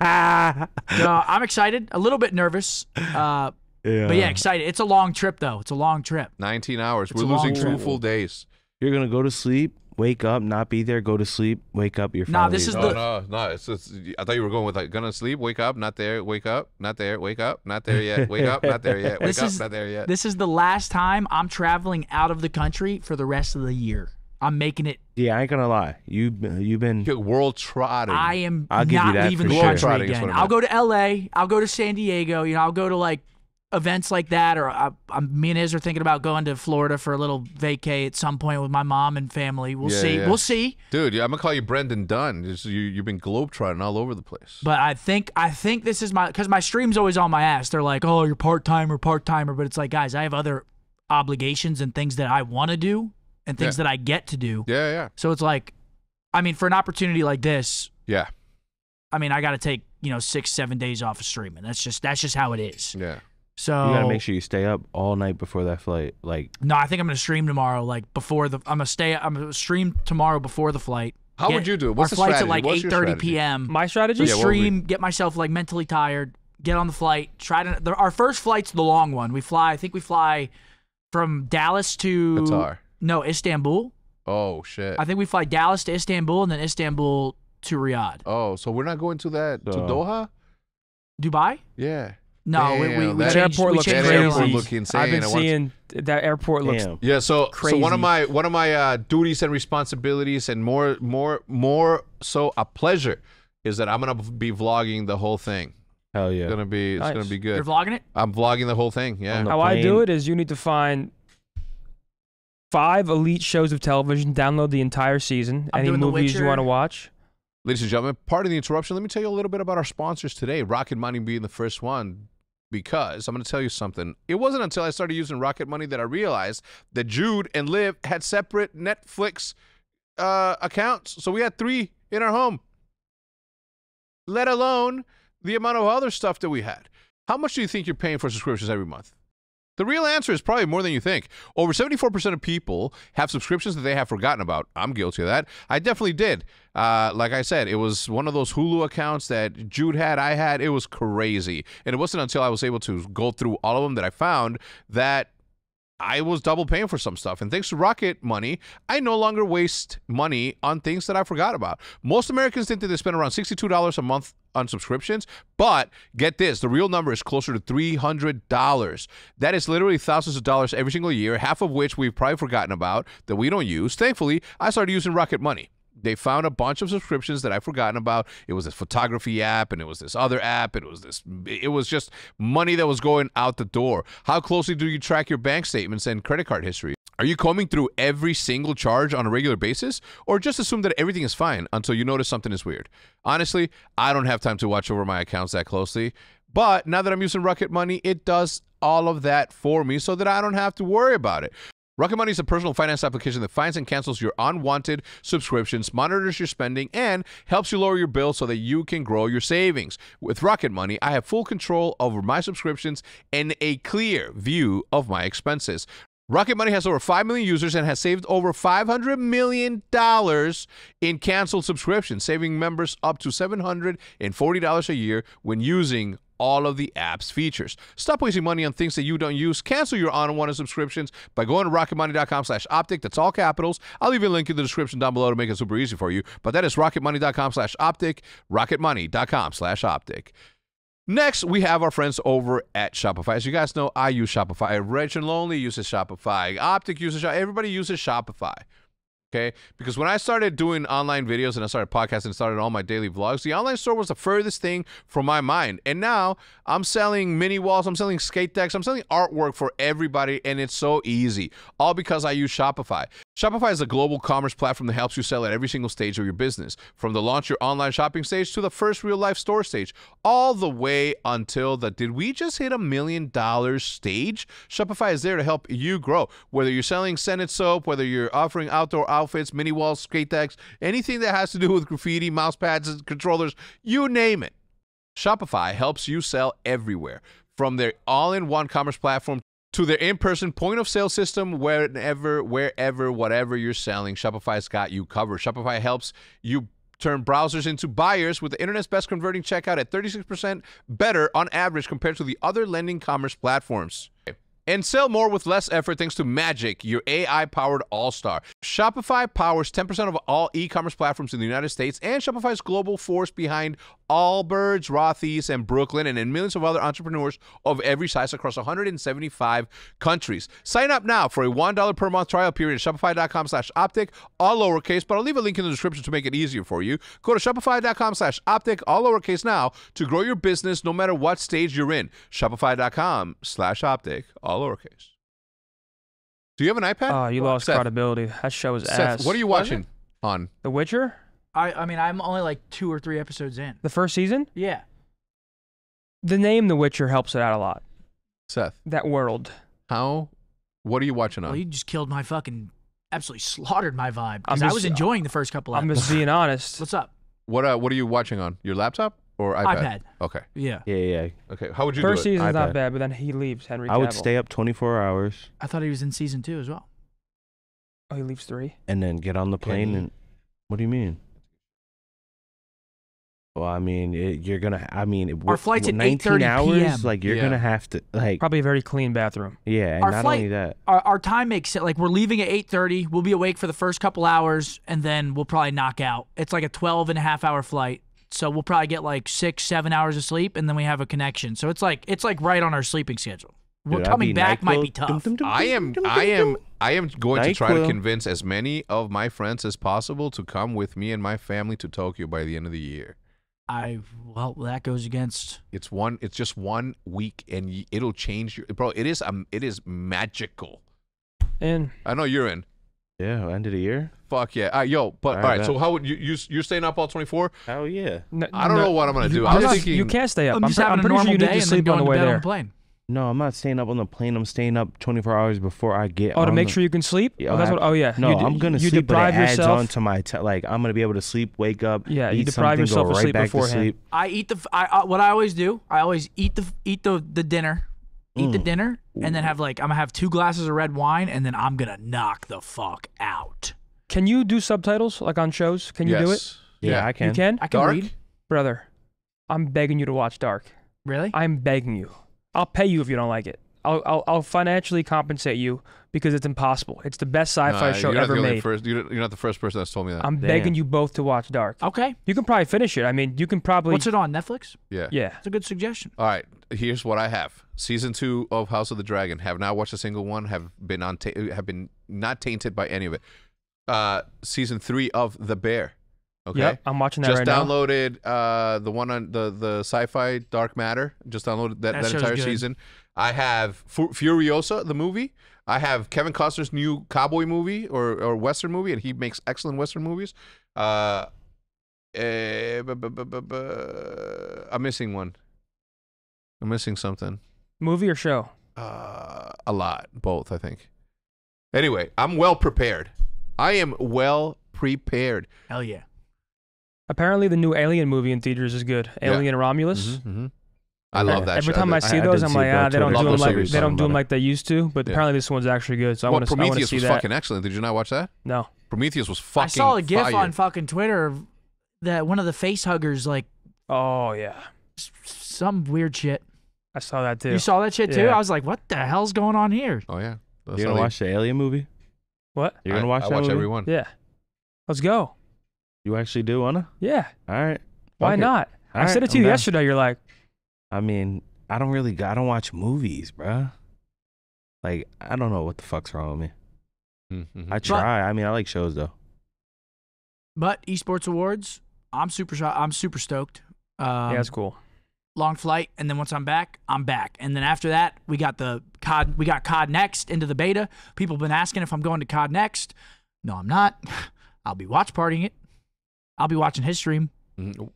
I'm excited, a little bit nervous. But yeah, excited. It's a long trip, though. It's a long trip. 19 hours. It's We're a long losing 2 trip. full days. You're gonna go to sleep, wake up, not be there, go to sleep, wake up. You're Nah, finally this is there. No. It's I thought you were going with like gonna sleep, wake up, not there, wake up, not there, wake up, not there yet, wake up, not there yet, wake This up, is- not there yet. This is the last time I'm traveling out of the country for the rest of the year. I'm making it. Yeah, I ain't gonna lie. You've been. You're world trotting. I am I'll give you not that leaving for the sure. country Globetrotting is again. what I I'll meant. go to LA. I'll go to San Diego. You know, I'll go to like events like that. Or me and Iz are thinking about going to Florida for a little vacay at some point with my mom and family. We'll Yeah, see. yeah. We'll see. Dude, I'm gonna call you Brendan Dunn. You've been globetrotting all over the place. But I think this is because my stream's always on my ass. They're like, oh, you're part-timer. But it's like, guys, I have other obligations and things that I want to do and things Yeah. that I get to do. Yeah. So it's like, I mean, for an opportunity like this, Yeah. I mean, I got to take 6-7 days off of streaming. That's just how it is. Yeah. So You gotta make sure you stay up all night before that flight. Like, No, I think I'm gonna stream tomorrow. Like I'm gonna stream tomorrow before the flight. How would you do it? What's our the flight's strategy? at like What's your 8:30 strategy? p.m. My strategy? Yeah, what would stream, get myself like mentally tired, get on the flight. Our first flight's the long one. I think we fly from Dallas to Qatar. No, Istanbul. Oh shit. I think we fly Dallas to Istanbul and then Istanbul to Riyadh. Oh, so we're not going to that to Doha? Dubai? Yeah. No, we Damn, we that changed, airport we looks changed That airport crazy. airlines. look insane. I've been I want to- seeing that airport looks. damn. Yeah, so one of Crazy. my duties and responsibilities, and more so a pleasure, is that I'm gonna be vlogging the whole thing. hell yeah. It's gonna be Nice. good. You're vlogging it? I'm vlogging the whole thing. Yeah. On the How I do plane. it is you need to find 5 elite shows of television, download the entire season, I'm any doing The movies you Witcher. want to watch. Ladies and gentlemen, pardon the interruption. Let me tell you a little bit about our sponsors today. Rocket Money being the first one, because I'm going to tell you something. It wasn't until I started using Rocket Money that I realized that Jude and Liv had separate Netflix accounts. So we had 3 in our home, let alone the amount of other stuff that we had. How much do you think you're paying for subscriptions every month? The real answer is probably more than you think. Over 74% of people have subscriptions that they have forgotten about. I'm guilty of that. I definitely did. Like I said, it was one of those Hulu accounts that Jude had, I had. It was crazy. And it wasn't until I was able to go through all of them that I found that I was double paying for some stuff. And thanks to Rocket Money, I no longer waste money on things that I forgot about. Most Americans think that they spend around $62 a month on subscriptions, but get this, the real number is closer to $300. That is literally thousands of dollars every single year, half of which we've probably forgotten about that we don't use. Thankfully, I started using Rocket Money. They found a bunch of subscriptions that I've forgotten about. It was this photography app, and it was this other app, and it was just money that was going out the door. How closely do you track your bank statements and credit card history? Are you combing through every single charge on a regular basis, or just assume that everything is fine until you notice something is weird? Honestly, I don't have time to watch over my accounts that closely, but now that I'm using Rocket Money, it does all of that for me so that I don't have to worry about it. Rocket Money is a personal finance application that finds and cancels your unwanted subscriptions, monitors your spending, and helps you lower your bill so that you can grow your savings. With Rocket Money, I have full control over my subscriptions and a clear view of my expenses. Rocket Money has over 5 million users and has saved over $500 million in canceled subscriptions, saving members up to $740 a year when using all of the app's features. Stop wasting money on things that you don't use. Cancel your unwanted subscriptions by going to rocketmoney.com/optic. That's all capitals. I'll leave a link in the description down below to make it super easy for you. But that is rocketmoney.com/optic, rocketmoney.com/optic. Next, we have our friends over at Shopify. As you guys know, I use Shopify. Rich and Lonely uses Shopify. OpTic uses Shopify. Everybody uses Shopify. Okay, because when I started doing online videos and I started podcasting and started all my daily vlogs, the online store was the furthest thing from my mind. And now I'm selling mini walls, I'm selling skate decks, I'm selling artwork for everybody, and it's so easy. All because I use Shopify. Shopify is a global commerce platform that helps you sell at every single stage of your business, from the launch your online shopping stage to the first real life store stage, all the way until the did we just hit $1 million stage? Shopify is there to help you grow. Whether you're selling scented soap, whether you're offering outdoor outfits, mini walls, skate decks, anything that has to do with graffiti, mouse pads, controllers, you name it. Shopify helps you sell everywhere, from their all-in-one commerce platform to their in-person point-of-sale system. Wherever, whatever you're selling, Shopify's got you covered. Shopify helps you turn browsers into buyers with the internet's best converting checkout at 36% better on average compared to the other lending commerce platforms. And sell more with less effort thanks to Magic, your AI-powered all-star. Shopify powers 10% of all e-commerce platforms in the United States, and Shopify's global force behind Allbirds, Rothy's, and Brooklyn, and millions of other entrepreneurs of every size across 175 countries. Sign up now for a $1 per month trial period at shopify.com/optic, all lowercase, but I'll leave a link in the description to make it easier for you. Go to shopify.com/optic, all lowercase now to grow your business no matter what stage you're in. Shopify.com/optic, all lowercase. Do you have an iPad? Oh, you lost Seth. credibility. That show is Seth, ass. what are you watching on? The Witcher? I mean, I'm only like 2 or 3 episodes in. The first season? Yeah. The name The Witcher helps it out a lot. Seth, That world. what are you watching on? Well, you just killed my fucking, absolutely slaughtered my vibe. Because I'm I was just- enjoying the first couple I'm episodes. just being honest. What's up? What are you watching on? Your laptop or iPad? iPad. Okay. Yeah. Yeah. Okay. How would you First do it? season's not iPad. bad, but then he leaves, Henry Cavill. I would stay up 24 hours I thought he was in season 2 as well. Oh, he leaves 3? and then get on the plane. he- And what do you mean? Well, I mean, you're gonna. I mean, Our flight's at 19 8:30 hours. PM. Like you're Yeah. gonna have to like. Probably a very clean bathroom. Yeah, and Our not flight- only that. Our time makes it, like, we're leaving at 8:30. We'll be awake for the first couple hours, and then we'll probably knock out. It's like a 12-and-a-half-hour flight. So we'll probably get like 6-7 hours of sleep, and then we have a connection. So it's like right on our sleeping schedule. Dude, I'd Coming be back might be NyQuil. tough. I am going to try to NyQuil. convince as many of my friends as possible to come with me and my family to Tokyo by the end of the year. Well, that goes against. It's just 1 week, and it'll change your bro. It is magical. And I know you're in. Yeah, end of the year. Fuck yeah, yo. But all right, bet. so how would you're staying up all 24? Hell yeah. I don't know what I'm gonna do. I was thinking you can't stay up. I'm just I'm having a pretty sure normal you day need to and then sleep going on the to way bed on there. the plane. No, I'm not staying up on the plane. I'm staying up 24 hours before I get. Oh, to on make the- sure you can sleep? Yeah, Oh, that's I- what. Oh, yeah. No, You I'm gonna you sleep, but it deprive adds yourself. on to my like I'm gonna be able to sleep, wake up. Yeah, you eat deprive something, yourself go of right sleep back beforehand. to sleep. I eat what I always do. I always eat the dinner, eat the dinner, and then have I'm gonna have 2 glasses of red wine, and then I'm gonna knock the fuck out. Can you do subtitles like on shows? Can you do it? Yes. Yeah, I can. You can? I can Dark? read. Brother, I'm begging you to watch Dark. Really? I'm begging you. I'll pay you if you don't like it. I'll financially compensate you because it's impossible. It's the best sci-fi show you're not ever the only made. you're not the first person that's told me that. I'm Damn. begging you both to watch Dark. Okay. You can probably finish it. I mean, you can probably. What's it on Netflix? Yeah. Yeah. That's a good suggestion. All right, here's what I have. Season 2 of House of the Dragon. Have not watched a single one. Have been not tainted by any of it. Season 3 of The Bear. Okay. Yep, I'm watching that Just right now. downloaded the one on the sci-fi Dark Matter. Just downloaded that show's entire good. season. I have Furiosa, the movie. I have Kevin Costner's new cowboy movie or Western movie, and he makes excellent Western movies. I'm missing one. I'm missing something. Movie or show? A lot, both, I think. Anyway, I'm well prepared. I am well prepared. Hell yeah. Apparently, the new Alien movie in theaters is good. Yeah. Alien Romulus. I love that. Every show. time I see I those, did I'm see like, it, though, they too. don't Love do them the like series. they don't do them Talking like they used to. But Yeah. apparently, this one's actually good. So I Well, want to Prometheus see was that. fucking excellent. Did you not watch that? No. Prometheus was fucking I saw a GIF fire. on fucking Twitter that one of the face huggers, like, Oh yeah, some weird shit. I saw that too. You saw that shit too? Yeah. I was like, what the hell's going on here? Oh, yeah. That's You're how gonna they- watch the Alien movie? What? You're gonna watch I that watch movie? every one. Yeah. Let's go. You actually do wanna? Yeah. All right. Why Fuck it. not? All I said right, it to I'm you down. yesterday. You're like, I mean, I don't watch movies, bruh. Like, I don't know what the fuck's wrong with me. Mhm. I try. I mean, I like shows though. But esports awards, I'm super stoked. Yeah, that's cool. Long flight, and then once I'm back, I'm back. And then after that, we got COD next into the beta. People have been asking if I'm going to COD next. No, I'm not. I'll be watch partying it. I'll be watching his stream. Mhm.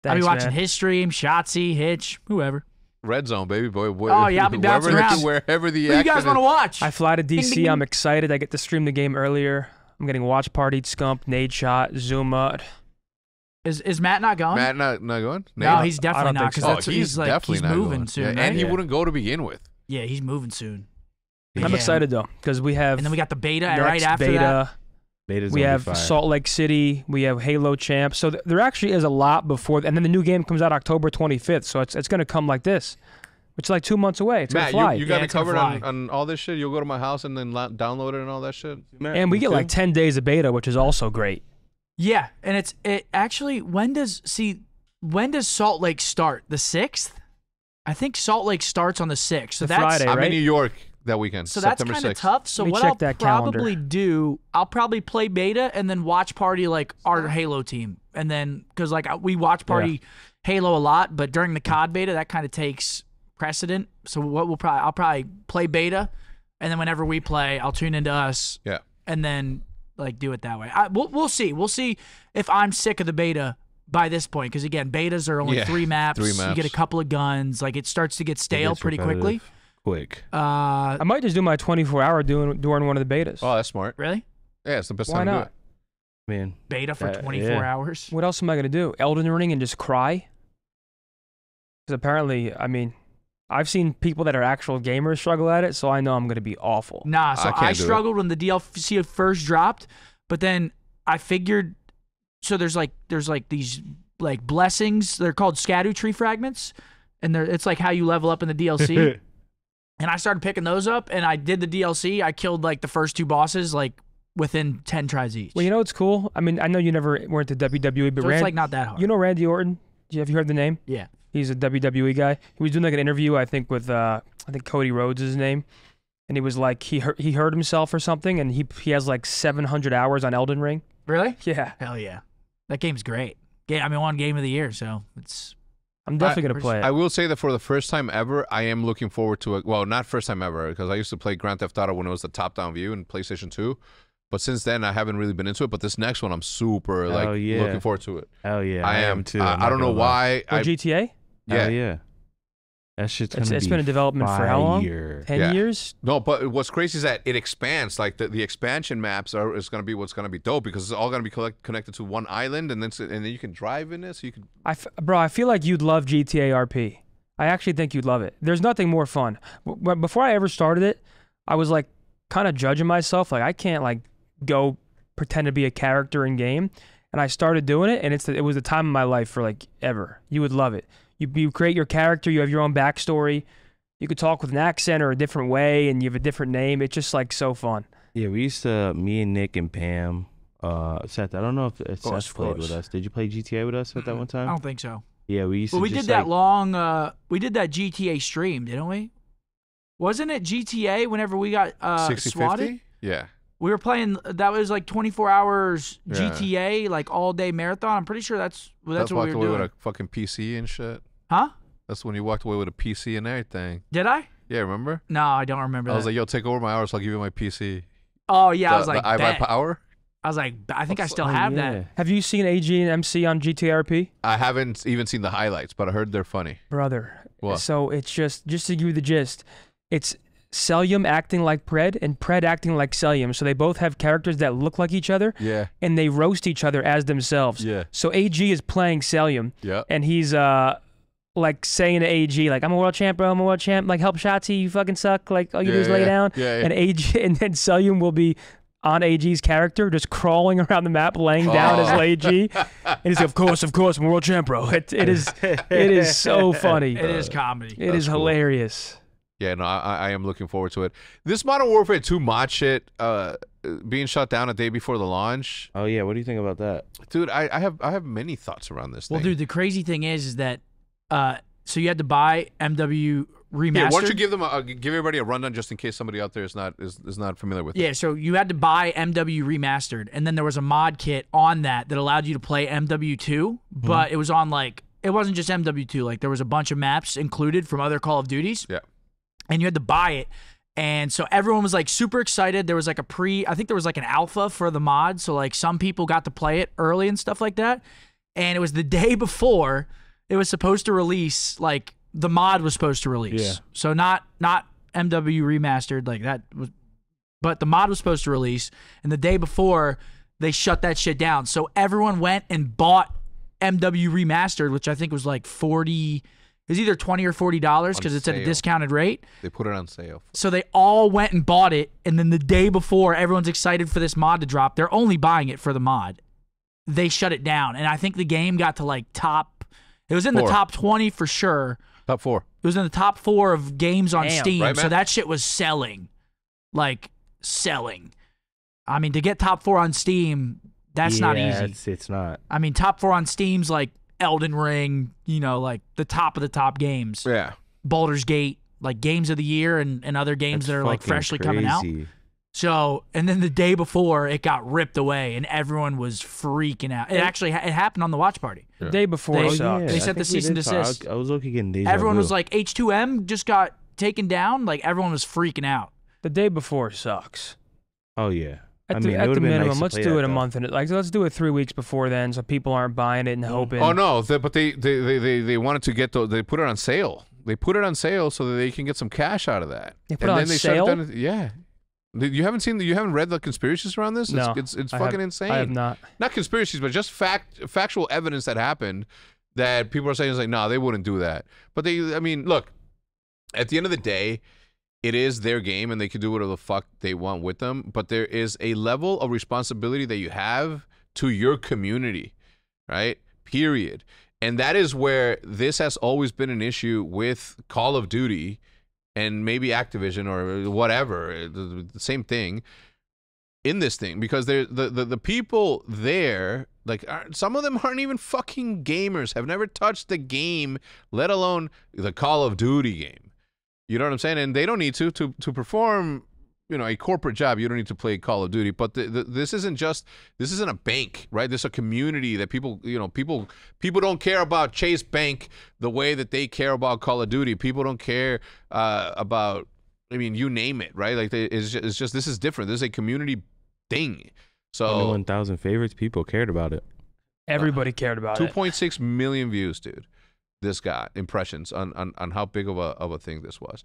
I'll be watching man. his stream, Shotzi, Hitch, whoever. Red Zone, baby boy. Oh, yeah, I'll be bouncing around. Wherever the Who you guys action want to is. watch? I fly to DC. ding, ding. I'm excited. I get to stream the game earlier. I'm getting watch partied, Scump, Nade Shot, Zuma. Is Matt not going? Matt not going? No, Nate? he's definitely don't not, think because so. that's he's like definitely he's not moving going. soon. Yeah, right? and he wouldn't go to begin with. Yeah, he's moving soon. I'm Yeah. excited though because we have And then we got the beta next right after beta. that. Beta's We gonna be have fire. Salt Lake City. We have Halo Champs. So there actually is a lot before, and then the new game comes out October 25th. So it's going to come like this, which is like 2 months away. It's Matt, going to fly. you got Yeah, it it's gonna covered fly. on all this shit? You'll go to my house and then download it and all that shit? And we get like 10 days of beta, which is also great. Yeah, and it actually when does Salt Lake start? The 6th? I think Salt Lake starts on the 6th. So The that's Friday, I'm right? in New York that weekend, so that's September kind of 6th. tough. So Let me what check I'll that probably calendar. do, I'll probably play beta and then watch party like our Halo team, and then because like we watch party Halo a lot, but during the COD beta that kind of takes precedent. So what I'll probably play beta, and then whenever we play, I'll tune into us. Yeah. And then like do it that way. We'll see. We'll see if I'm sick of the beta by this point, because again, betas are only Yeah, 3 maps. 3 You maps. get a couple of guns. Like it starts to get stale gets pretty quickly. repetitive quick. I might just do my 24-hour during one of the betas. Oh, that's smart. Really? Yeah, it's the best Why time to do not? it. Man, Beta for 24 yeah. hours. What else am I going to do? Elden Ring and just cry? Because apparently, I mean, I've seen people that are actual gamers struggle at it, so I know I'm going to be awful. Nah, so I can't I do it. struggled when the DLC first dropped, but then I figured, so there's like these like blessings. They're called Scadu tree fragments, and it's like how you level up in the DLC. And I started picking those up, and I did the DLC. I killed like the first 2 bosses like within 10 tries each. Well, you know what's cool? I mean, I know you never went to WWE, but so it's like not that hard. you know Randy Orton? Have you heard the name? Yeah. He's a WWE guy. He was doing like an interview, I think, with I think Cody Rhodes is his name, and he was like he hurt himself or something, and he has like 700 hours on Elden Ring. Really? Yeah, Hell yeah. That game's great. I mean, won game of the year, so it's I'm definitely gonna play it. I will say that for the first time ever, I am looking forward to it. Well, not first time ever, because I used to play Grand Theft Auto when it was the top-down view in PlayStation 2. But since then, I haven't really been into it. But this next one, I'm super yeah. looking forward to it. hell yeah, I am too. I don't know why. Or GTA? Yeah. Hell yeah. That shit's gonna It's be been in development for how long? fire. 10 Yeah. years? No, but what's crazy is that it expands. Like the expansion maps is going to be what's going to be dope, because it's all going to be connected to one island, and then you can drive in it. So you can. Bro, I feel like you'd love GTA RP. I actually think you'd love it. There's nothing more fun. Before I ever started it, I was like kind of judging myself. Like I can't like go pretend to be a character in game. And I started doing it, and it was the time of my life for like ever. You would love it. You create your character. You have your own backstory. You could talk with an accent or a different way, and you have a different name. It's just like so fun. Yeah, we used to, me and Nick and Pam, Seth, I don't know if Seth played with us. Did you play GTA with us at that one I time? don't think so. Yeah, we used to Well, we just did that like, long. We did that GTA stream, didn't we? Wasn't it GTA? Whenever we got 60, swatted, 50? Yeah. we were playing. That was like 24 hours Yeah. GTA, like all day marathon. I'm pretty sure that's what Walked we were away doing. with a fucking PC and shit. Huh? That's when you walked away with a PC and everything. Did I? Yeah, remember? No, I don't remember I was that. like, yo, take over my hours, so I'll give you my PC. Oh yeah, I was The like, iPad bet. Power? I was like, I think I still Oh, have yeah. that. Have you seen AG and MC on GTA RP? I haven't even seen the highlights, but I heard they're funny. Brother. What? So it's just to give you the gist, it's Celium acting like Pred and Pred acting like Celium. So they both have characters that look like each other, Yeah. and they roast each other as themselves. Yeah. So AG is playing Celium, Yeah. and he's like saying to AG, like, I'm a world champ, bro, I'm a world champ. Like, help Shotzi, you fucking suck. Like, all you do is lay down. Yeah, yeah. And AG, and then Celium will be on AG's character, just crawling around the map, laying down as AG. And he's like, of course, I'm a world champ, bro. It is so funny. It is comedy. It is cool. hilarious. Yeah, no, I am looking forward to it. This Modern Warfare 2 mod shit being shut down a day before the launch. Oh yeah, what do you think about that? Dude, I have many thoughts around this Well, thing. dude, the crazy thing is that so you had to buy MW2 Remastered. Yeah, why don't you give everybody a rundown just in case somebody out there is not familiar with it? Yeah, so you had to buy MW Remastered, and then there was a mod kit on that allowed you to play MW2, but it was on it wasn't just MW2. Like there was a bunch of maps included from other Call of Duties. Yeah. And you had to buy it. And so everyone was like super excited. There was like I think there was like an alpha for the mod. So like some people got to play it early and stuff like that. And it was the day before it was supposed to release, like the mod was supposed to release. Yeah. So not MW Remastered like that was, but the mod was supposed to release. And the day before they shut that shit down. So everyone went and bought MW Remastered, which I think was like 40. It was either $20 or $40 because it's at a discounted rate. They put it on sale. So they all went and bought it, and then the day before, everyone's excited for this mod to drop. They're only buying it for the mod. They shut it down, and I think the game got to like top. It was in the top 20 for sure. Top 4. It was in the top 4 of games on Damn. Steam. Right, So man? that shit was selling, like selling. I mean, to get top 4 on Steam, that's not easy. It's not. I mean, top 4 on Steam's like Elden Ring, like the top of the top games. Yeah. Baldur's Gate, like games of the year and other games that are like freshly coming out. So, and then the day before it got ripped away and everyone was freaking out. It happened on the watch party. The day before sucked. They sent the cease and desist. I was looking at deja Everyone vu. was like, H2M just got taken down. Like everyone was freaking out. The day before sucks. Oh yeah. At it the would've been minimum, nice to let's play do that, it a though. month let's do it 3 weeks before then, so people aren't buying it and hoping. Oh no, but they wanted to get they put it on sale. They put it on sale so that they can get some cash out of that. They put and it then on they sale? shut it down. Yeah. You haven't read the conspiracies around this? No, It's I fucking have- insane. I have not. Not conspiracies, but just factual evidence that happened that people are saying is like, no, they wouldn't do that. But look, at the end of the day, it is their game and they can do whatever the fuck they want with them. But there is a level of responsibility that you have to your community, right? Period. And that is where this has always been an issue with Call of Duty and maybe Activision or whatever, the same thing in this thing, because the people there, like some of them aren't even fucking gamers, have never touched the game, let alone the Call of Duty game. You know what I'm saying? And they don't need to perform, a corporate job. You don't need to play Call of Duty. But this isn't a bank, right? This is a community that people don't care about Chase Bank the way that they care about Call of Duty. People don't care about, you name it, right? Like it's just this is different. This is a community thing. So 21,000 favorites. People cared about it. Everybody cared about it. 2.6 million views, dude. This got impressions on how big of a thing this was.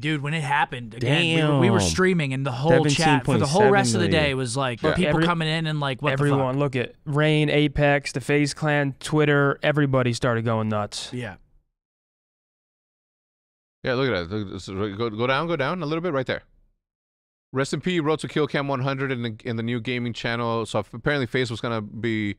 Dude, when it happened, again, we were Damn. streaming and the whole chat for the whole 17.7 rest of the day million. was like Yeah. people coming in and like, what Everyone, the look at Rain, Apex, the FaZe Clan, Twitter. Everybody started going nuts. fuck? Yeah. Yeah, look at that. Go down a little bit right there. Rest in peace, Road to Kill Cam 100 in the new gaming channel. So apparently FaZe was gonna be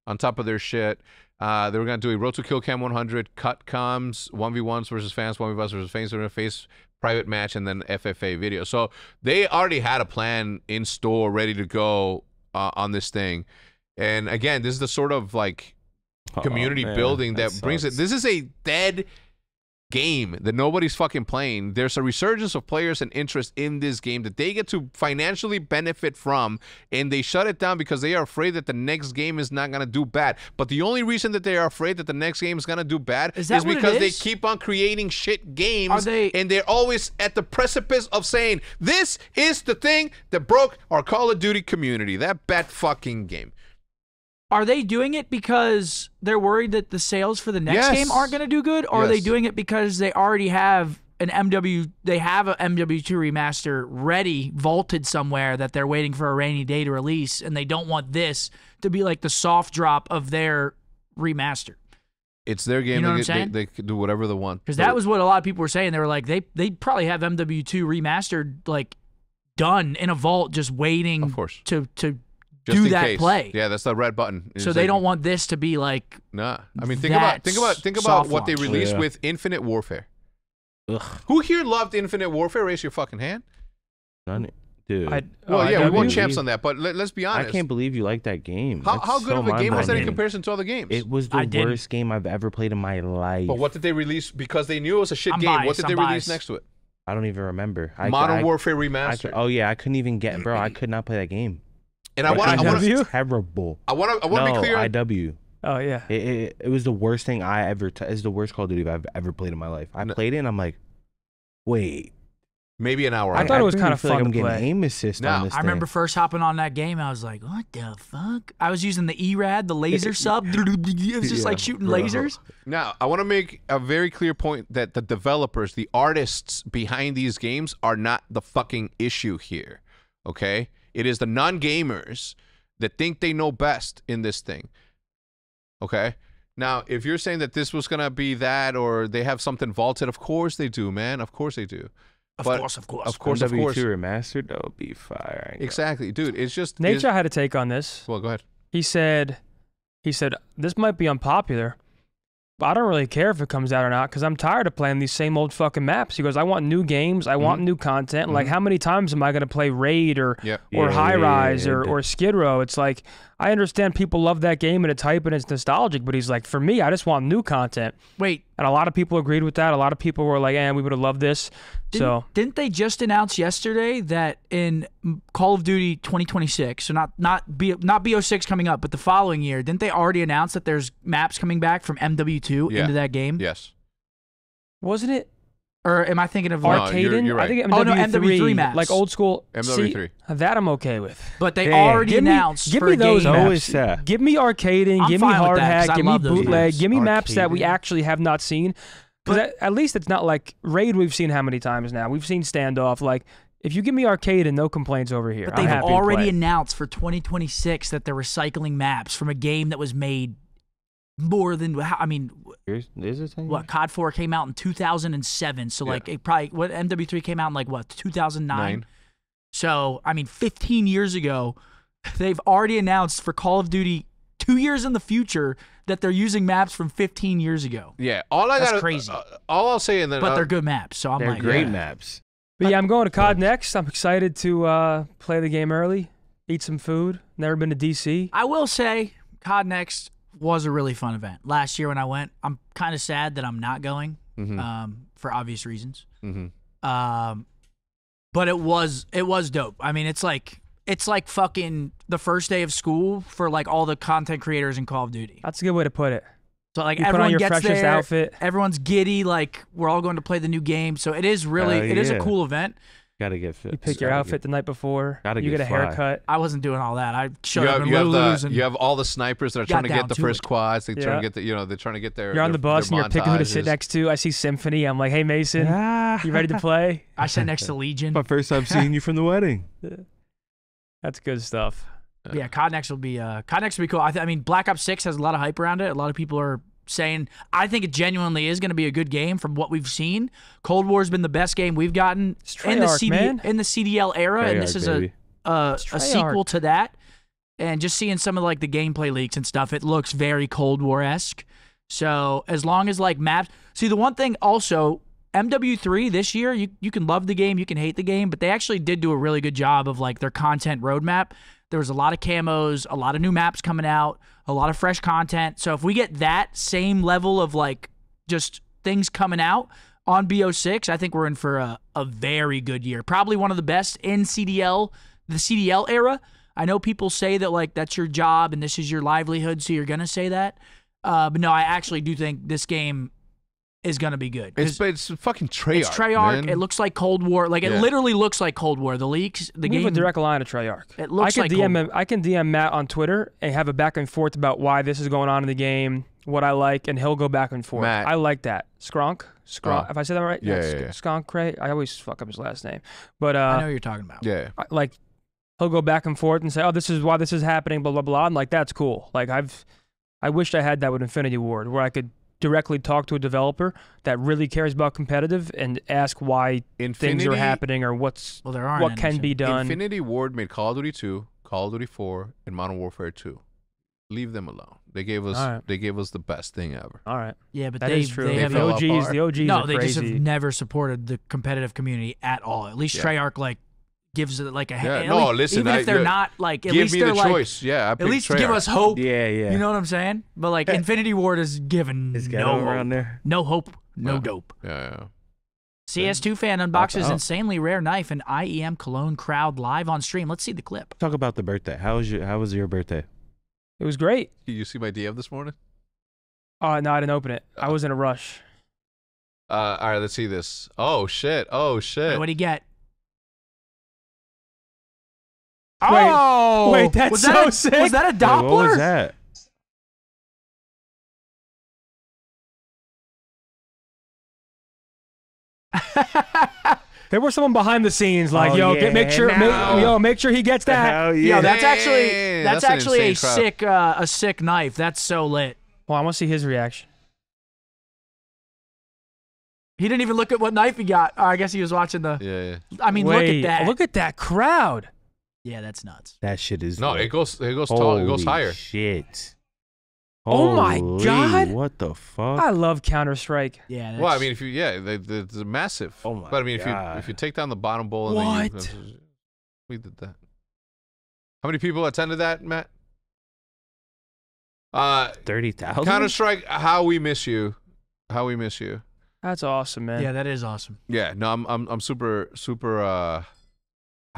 on top of their shit. They were gonna do a Road to Kill Cam 100 cut comms, 1v1s versus fans, 1v1s versus fans. They're gonna face private match and then FFA video. So they already had a plan in store, ready to go on this thing. And again, this is the sort of like community building that brings it. This is a dead game that nobody's fucking playing. There's a resurgence of players and interest in this game that they get to financially benefit from, and they shut it down because they are afraid that the next game is not going to do bad. But the only reason that they are afraid that the next game is going to do bad is because they keep on creating shit games, and they're always at the precipice of saying, this is the thing that broke our Call of Duty community, that bad fucking game. Are they doing it because they're worried that the sales for the next game aren't going to do good, or are they doing it because they already have an MW? They have a MW2 remaster ready, vaulted somewhere that they're waiting for a rainy day to release, and they don't want this to be like the soft drop of their remaster. It's their game. You know what I'm saying? They can do whatever they want. Because that was what a lot of people were saying. They were like, they probably have MW2 remastered like done in a vault, just waiting Of course. to Just do in that case. play. Yeah, that's the red button. So they don't want this to be like. Nah, I mean, think That's about soft what they launch. released Yeah. with Infinite Warfare. Ugh. Who here loved Infinite Warfare? Raise your fucking hand. None. Dude. Well, yeah, we won IW? champs on that, but let's be honest. I can't believe you like that game. How good of a game was that in comparison to other games? It was the worst game I've ever played in my life. But what did they release? Because they knew it was a shit game. What did they release next to it? I don't even remember. Modern Warfare Remastered. Oh yeah, I couldn't even get, bro. I could not play that game. And I want terrible. I want to be clear. IW. Oh yeah. It was the worst thing I ever. It's the worst Call of Duty I've ever played in my life. I played it and I'm like, wait. Maybe an hour. I thought it was kind of fun like to play. I'm getting aim assist on this I remember first hopping on that game. I was like, what the fuck? I was using the ERAD, the laser sub. It was just like shooting lasers. Now, I want to make a very clear point that the developers, the artists behind these games are not the fucking issue here, okay? It is the non-gamers that think they know best in this thing, okay? Now, if you're saying that this was going to be that or they have something vaulted, of course they do, man. Of course they do. Of course. MW2 remastered, that would be fire. Exactly, dude. It's just Nature had a take on this. Well, go ahead. He said, this might be unpopular, but I don't really care if it comes out or not because I'm tired of playing these same old fucking maps. He goes, I want new games. I want new content. Like, how many times am I going to play Raid or High Rise or Skid Row? It's like, I understand people love that game and it's hype and it's nostalgic, but he's like, for me, I just want new content. Wait. And a lot of people agreed with that. A lot of people were like, we would have loved this. Didn't they just announce yesterday that in Call of Duty 2026, so not BO6 coming up, but the following year, didn't they already announce that there's maps coming back from MW2 into that game? Yes. Wasn't it? Or am I thinking of Arcaden? You're right. I think MW3 maps. like old school. MW3. See, that I'm okay with. But they already announced give for me a those game. maps. Give me Arcaden, give me Hard Hack, give me Bootleg, give me maps that we actually have not seen. Because at least it's not like Raid we've seen how many times now. We've seen Standoff. Like, if you give me Arcade and no complaints over here, but they've already announced for 2026 that they're recycling maps from a game that was made more than, I mean, what, COD 4 came out in 2007, so like it probably, what, MW3 came out in like what, 2009? So, I mean, 15 years ago, they've already announced for Call of Duty 2 years in the future that they're using maps from 15 years ago. Yeah, that's crazy. All I'll say, and then but they're good maps, so they're great maps. But yeah, I'm going to COD next. I'm excited to play the game early, eat some food. Never been to DC. I will say, COD next was a really fun event. Last year when I went, I'm kind of sad that I'm not going for obvious reasons. But it was dope. I mean, it's like fucking the first day of school for like all the content creators in Call of Duty. That's a good way to put it. So like you everyone put on your gets freshest there, outfit. Everyone's giddy, like we're all going to play the new game. So it is really it is a cool event. Gotta get fit. You pick your outfit the night before. You get a haircut. I wasn't doing all that. I showed up in Lulu's. You have all the snipers that are trying to get the first quads. They're trying to get they're trying to get their. You're on the bus and you're picking who to sit next to. I see Symphony. I'm like, hey Mason, you ready to play? I sat next to Legion. My first time seeing you from the wedding. That's good stuff. Yeah, COD next will be cool. I mean, Black Ops 6 has a lot of hype around it. A lot of people are saying, I think it genuinely is going to be a good game from what we've seen. Cold War's been the best game we've gotten in the CDL era, and this is a sequel to that. And just seeing some of like the gameplay leaks and stuff, it looks very Cold War-esque. So as long as like maps, see the one thing also, MW3 this year, you can love the game, you can hate the game, but they actually did do a really good job of like their content roadmap. There was a lot of camos, a lot of new maps coming out, a lot of fresh content. So if we get that same level of like just things coming out on BO6, I think we're in for a very good year. Probably one of the best in the CDL era. I know people say that like that's your job and this is your livelihood, so you're going to say that. But no, I actually do think this game is going to be good. It's fucking Treyarch. It's Treyarch. Man. It looks like Cold War. Like, it literally looks like Cold War. The leaks, the game. We have a direct line to Treyarch. It looks like I can DM Matt on Twitter and have a back and forth about why this is going on in the game, what I like, and he'll go back and forth. Matt. I like that. Scrunk? If I said that right? Yeah. Skunk Cray? I always fuck up his last name. But I know what you're talking about. Yeah. Like, he'll go back and forth and say, oh, this is why this is happening, blah, blah, blah. And like, that's cool. Like, I wished I had that with Infinity Ward, where I could directly talk to a developer that really cares about competitive and ask why things are happening or what can be done. Infinity Ward made Call of Duty 2, Call of Duty 4, and Modern Warfare 2. Leave them alone. They gave us the best thing ever. All right. Yeah, but that is true. They have the OGs no, are crazy. they just have never supported the competitive community at all. At least Treyarch like gives it like a listen, even if they're not like at give least me they're the like choice. Yeah, I at picked least Treyarch. give us hope. Yeah. You know what I'm saying? But like Infinity Ward is given no hope. around there. No hope, no dope. Yeah. CS2 fan unboxes insanely rare knife and IEM Cologne crowd live on stream. Let's see the clip. Talk about the birthday. How was your birthday? It was great. Did you see my DM this morning? No, I didn't open it. I was in a rush. All right, let's see this. Oh shit! Wait, what'd he get? Wait, that's was so sick. Was that a Doppler? Wait, what was that? There was someone behind the scenes like, Oh, yeah, make sure he gets that. Hell yeah. Yo, that's an actually a insane crowd. sick knife. That's so lit. Well, I want to see his reaction. He didn't even look at what knife he got. Oh, I guess he was watching the. Yeah. I mean, Wait, look at that. Look at that crowd. Yeah, that's nuts. That shit is No, lit. it goes tall. It goes Holy higher. Shit. Oh my Holy, God. What the fuck? I love Counter-Strike. Yeah. That's, Well, I mean, if you they're massive. Oh my But I mean, God. if you take down the bottom bowl and What? then we did that. How many people attended that, Matt? 30,000. Counter-Strike. How we miss you. How we miss you. That's awesome, man. yeah, that is awesome. Yeah, no, I'm super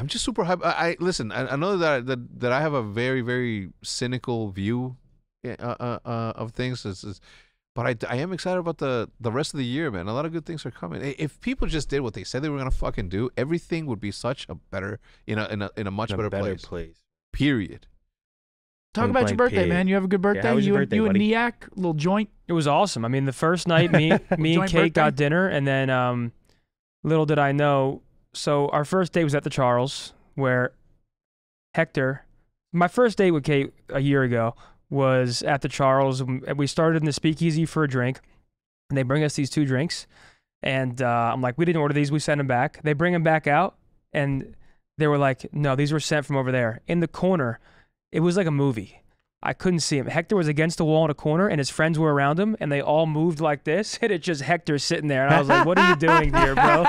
I'm just super hyped. I listen. I know that I have a very very cynical view of things. But I am excited about the rest of the year, man. A lot of good things are coming. If people just did what they said they were gonna fucking do, everything would be such a better in a much better place. Period. Talk Point about your blank birthday, period. man. You have a good birthday. how was your you birthday, and buddy? Niak, little joint. It was awesome. I mean, the first night, me and Joint Kate got birthday? dinner, and then little did I know. So our first date was at the Charles, where Hector. My first date with Kate a year ago was at the Charles. We started in the speakeasy for a drink, and they bring us these 2 drinks, and I'm like, we didn't order these. We sent them back. They bring them back out, and they were like, no, these were sent from over there. In the corner, it was like a movie. I couldn't see him. Hector was against the wall in a corner, and his friends were around him, and they all moved like this, and it's just Hector sitting there. And I was like, what are you doing here, bro?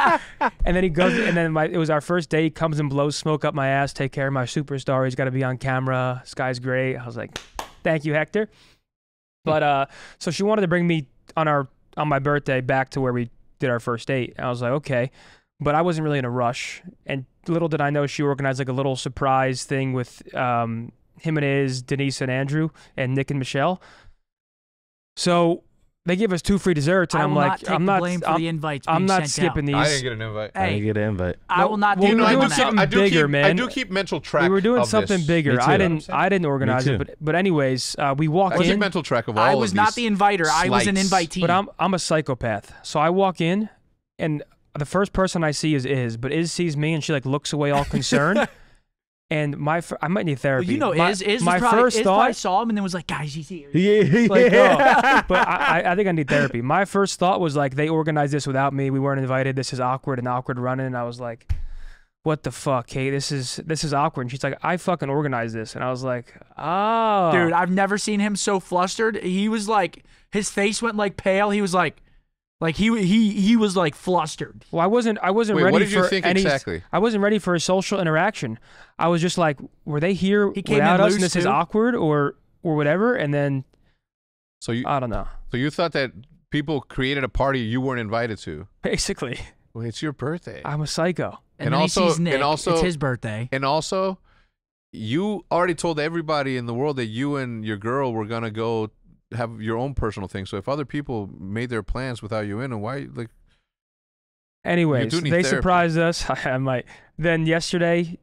And then he goes, and then it was our first date. He comes and blows smoke up my ass, take care of my superstar. He's got to be on camera. This guy's great. I was like, thank you, Hector. But so she wanted to bring me on my birthday back to where we did our first date. And I was like, okay. But I wasn't really in a rush. And little did I know she organized like a little surprise thing with him and Denise and Andrew and Nick and Michelle. So they give us 2 free desserts, and I I'm will like, not take I'm the not, blame for I'm, the invites I'm being not sent out. skipping these. I didn't get an invite. I didn't Hey, get an invite. I will not Well, take we the were blame doing on that. something I do bigger, keep, man. I do keep mental track. We were doing of something this. bigger. Me too. I didn't organize too. it, but anyways, we walk I keep in. mental track of all I of was not the these inviter. I was an slights. invitee. But I'm a psychopath. So I walk in, and the first person I see is but Iz sees me, and she like looks away all concerned. And I might need therapy. Well, you know, my, Iz my probably, first Iz probably thought, saw him and then was like, guys, he's here. Yeah. like, oh, but I think I need therapy. My first thought was like, they organized this without me. We weren't invited. This is awkward and awkward running. And I was like, what the fuck, Kate? This is awkward. And she's like, I fucking organized this. And I was like, oh, Dude, I've never seen him so flustered. He was like, his face went like pale. He was like he was like flustered. Well, I wasn't Wait, ready what did you for think any. exactly? I wasn't ready for a social interaction. I was just like, were they here He came without in us, and loose, this is too? awkward, or whatever? And then So you I don't know. thought that people created a party you weren't invited to? Basically, Well, it's your birthday. I'm a psycho. And And then also- he sees Nick. and also- it's his birthday. And also, you already told everybody in the world that you and your girl were gonna go have your own personal thing. So if other people made their plans without you in, and why like Anyways, do need they therapy. surprised us. I might. Then yesterday,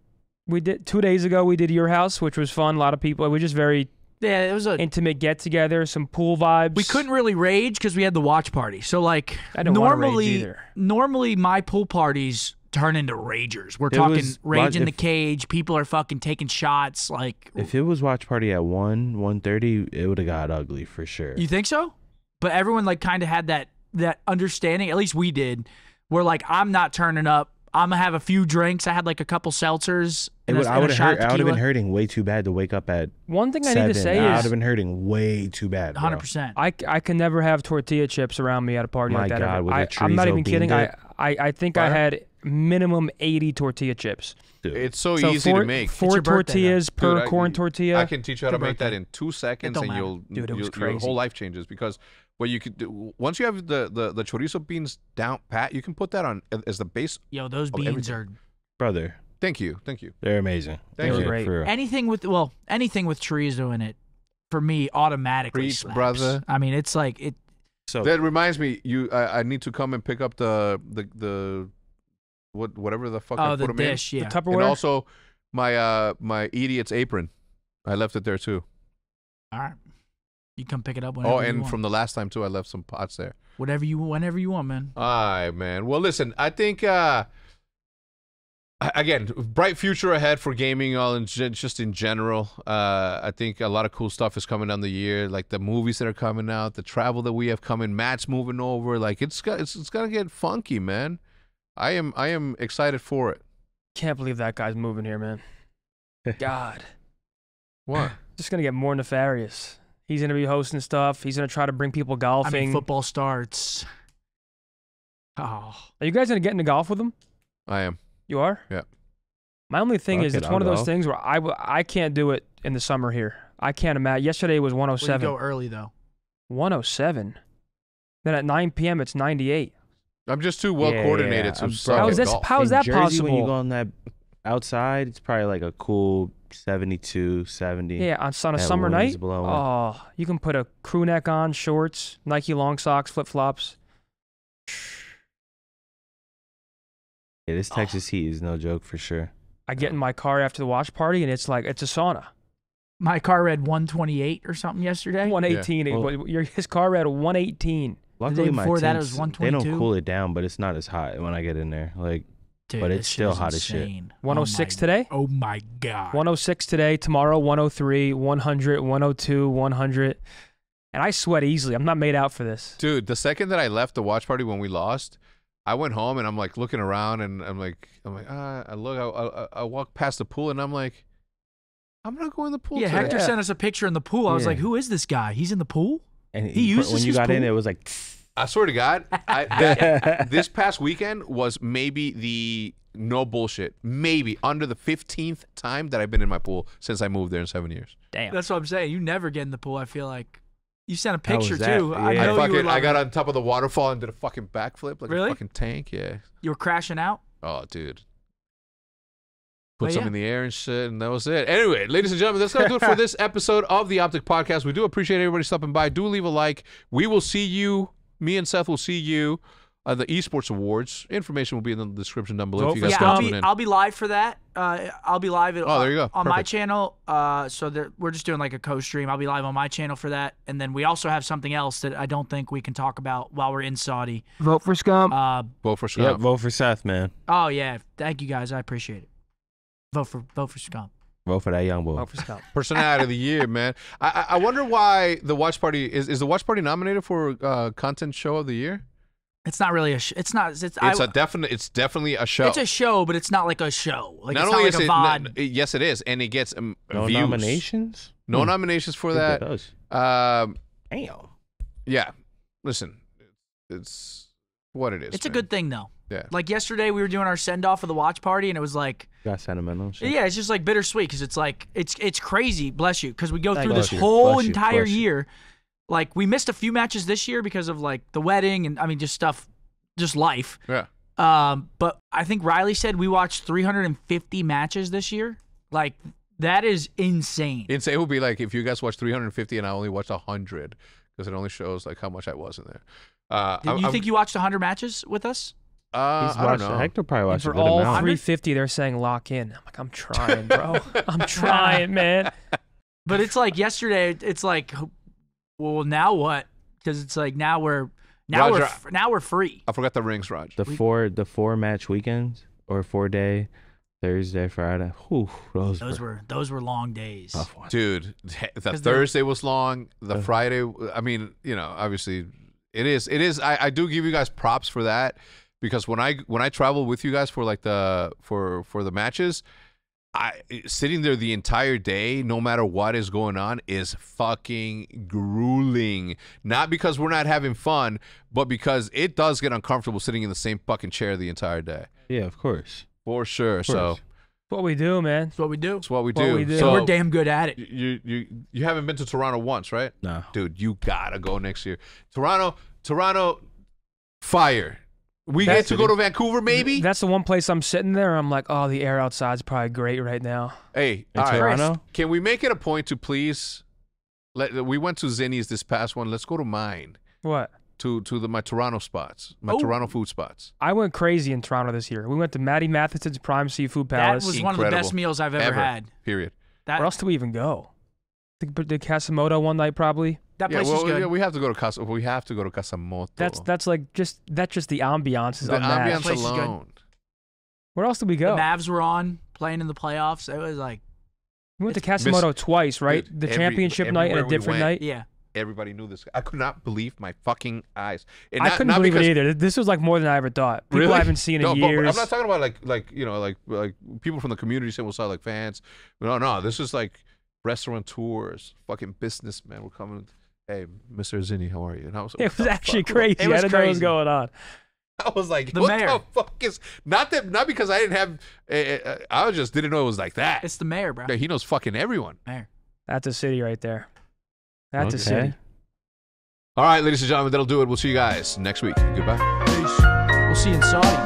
2 days ago, we did your house, which was fun. A lot of people. It was just very Yeah, it was a. intimate get together, some pool vibes. We couldn't really rage because we had the watch party. So like I didn't wanna rage normally, either. normally my pool parties turn into ragers. We're It talking was- rage in the if- cage. People are fucking taking shots. Like, If it was watch party at 1:30, it would have got ugly for sure. you think so? But everyone like kind of had that understanding. At least we did. Where like I'm not turning up. I'm gonna have a few drinks. I had like a couple seltzers. And I would a shot of have tequila. been hurting way too bad to wake up at One thing 7. I need to say I would is have been hurting way too bad. Bro. 100%. I can never have tortilla chips around me at a party My like that. God, ever. with a I'm not chorizo even bean kidding. dip. I think Fire? I had minimum 80 tortilla chips. It's so easy to make. Four tortillas per corn tortilla. I can teach you how to make that in 2 seconds, and your whole life changes. Because what you could do once you have the chorizo beans down pat, you can put that on as the base. Yo, those beans are brother. Thank you. They're amazing. Thank you. Great. Anything with chorizo in it, for me, automatically slaps. Brother. I mean, it's like it. So that reminds me, I need to come and pick up the whatever the fuck I put the them dish, in. yeah. The Tupperware. And also my idiot's apron. I left it there too. All right, you come pick it up whenever you want. From the last time too, I left some pots there. Whenever you want, man. All right, man. Well, listen, I think again, bright future ahead for gaming, just in general. I think a lot of cool stuff is coming down the year, like the movies that are coming out, the travel that we have coming, Matt's moving over. Like it's gonna get funky, man. I am excited for it. Can't believe that guy's moving here, man. God. What? Just gonna get more nefarious. He's gonna be hosting stuff. He's gonna try to bring people golfing. I mean, football starts. Oh. Are you guys gonna get into golf with him? I am. You are? Yeah. My only thing is, it's one of those things where I can't do it in the summer here. I can't imagine. Yesterday was 107. Well, you go early though. 107. Then at 9 p.m. it's 98. I'm just too well coordinated to How is that Jersey, possible? When you go on that outside, it's probably like a cool 72, 70. Yeah, on a summer night. Blowing. Oh, you can put a crew neck on, shorts, Nike long socks, flip flops. Yeah, this Texas heat is no joke for sure. I get in my car after the watch party, and it's like it's a sauna. My car read 128 or something yesterday. 118. Yeah. Well, His car read 118. Luckily, my before that, it tents, was they 122. don't cool it down, but it's not as hot when I get in there. Like, Dude, but this it's shit still is hot as shit. insane. 106 today? Oh my God. 106 today. Tomorrow, 103, 100, 102, 100. And I sweat easily. I'm not made out for this. Dude, the second that I left the watch party when we lost, I went home and I'm like looking around and I'm like, I walk past the pool and I'm like, I'm not going in the pool. Yeah, today. Hector sent us a picture in the pool. I was like, who is this guy? He's in the pool? And He uses when you his got in, pool? it was like. I swear to God, this past weekend was maybe the no bullshit, maybe under the 15th time that I've been in my pool since I moved there in 7 years. Damn. That's what I'm saying. You never get in the pool, I feel like. You sent a How was picture, that? too. Yeah. I know you were I got on top of the waterfall and did a fucking backflip like Really? a fucking tank. Yeah. You were crashing out? Oh, dude. Put But some yeah. in the air and shit, and that was it. Anyway, ladies and gentlemen, that's going to do it for this episode of the OpTic Podcast. We do appreciate everybody stopping by. Do leave a like. We will see you. Me and Seth will see you at the eSports Awards. Information will be in the description down below if you guys Yeah, can tune in. I'll be live for that. I'll be live there you go. on my Perfect. channel. We're just doing like a co-stream. I'll be live on my channel for that. And then we also have something else that I don't think we can talk about while we're in Saudi. Vote for Scump. Vote for Scump. Yeah, vote for Seth, man. Oh, yeah. Thank you, guys. I appreciate it. Vote for Scump. Vote for that young boy. Vote for Scump. Personality of the year, man. I wonder why the watch party is the watch party nominated for content show of the year? It's not really it's not. It's definitely a show. It's a show, but it's not like a show. Like, Not it's not only like a is VOD. yes, it is, and it gets No views. nominations? No nominations for Look at that. those. Damn. Yeah. Listen, it's what it is. It's a man. good thing, though. Yeah. Like yesterday, we were doing our send-off of the watch party, and it was like, Got sentimental shit. yeah, it's just like bittersweet because it's like it's crazy. Bless you, because we go Thank through you. this Bless you. whole Bless you. entire Bless you. year. Like we missed a few matches this year because of like the wedding and I mean just stuff, just life. Yeah. But I think Riley said we watched 350 matches this year. Like that is insane. Insane would be like if you guys watch 350 and I only watched 100 because it only shows like how much I was in there. Do you think you watched 100 matches with us? I don't watched, know. Hector probably And watched a for good all amount. 350, they're saying lock in. I'm like, I'm trying, bro. I'm trying, man. But it's like yesterday. It's like, well, now what? Because it's like now we're free. I forgot the rings, Raj. The four match weekends or 4 day, Thursday, Friday. Whew, Those were long days. tough ones. Dude, the 'Cause Thursday was long. The Friday, I mean, obviously, it is. I do give you guys props for that because when I travel with you guys for like for the matches, sitting there the entire day, no matter what is going on, is fucking grueling. Not because we're not having fun, but because it does get uncomfortable sitting in the same fucking chair the entire day. Yeah, of course. For sure. So It's what we do, man. That's what we do. it's what we What do. we do. So We're damn good at it. you haven't been to Toronto once, right? No. Dude, you gotta go next year. Toronto, fire. We That's get to go to Vancouver, maybe. That's the one place I'm sitting there. I'm like, oh, the air outside's probably great right now. Hey, In all right. Toronto? Can we make it a point to please? We went to Zinni's this past one. Let's go to mine. What? To my Toronto spots, my Oh. Toronto food spots. I went crazy in Toronto this year. We went to Matty Matheson's Prime Seafood That Palace. was one of the Incredible. best meals I've ever had. Period. That Where else do we even go? The Casimoto one night probably. that place is good. Yeah, we have to go to Casa. We have to go to Casamoto. That's like just the ambiance is the unmatched. ambiance Place is good. alone. Where else did we The go? Mavs were on playing in the playoffs. It was like, We went to Casimoto twice, right? Dude, The championship night and a everywhere we different went, night. yeah. Everybody knew this. I could not believe my fucking eyes. And I couldn't believe it either. This was like more than I ever thought. People Really? I haven't seen No, in but years. I'm not talking about like people from the community saying what's up, like fans. No, this is like restaurateurs, fucking businessmen were coming. Hey, Mr. Zinni, how are you? And I was like, It what was the actually fuck? crazy. It was I didn't know what was crazy. going on. I was like, The what mayor. the fuck is not because I didn't have. I just didn't know it was like that. It's the mayor, bro. Yeah, he knows fucking everyone. Mayor. That's a city right there. That's a Okay. city. All right, ladies and gentlemen, that'll do it. We'll see you guys next week. Goodbye. We'll see you in Saudi.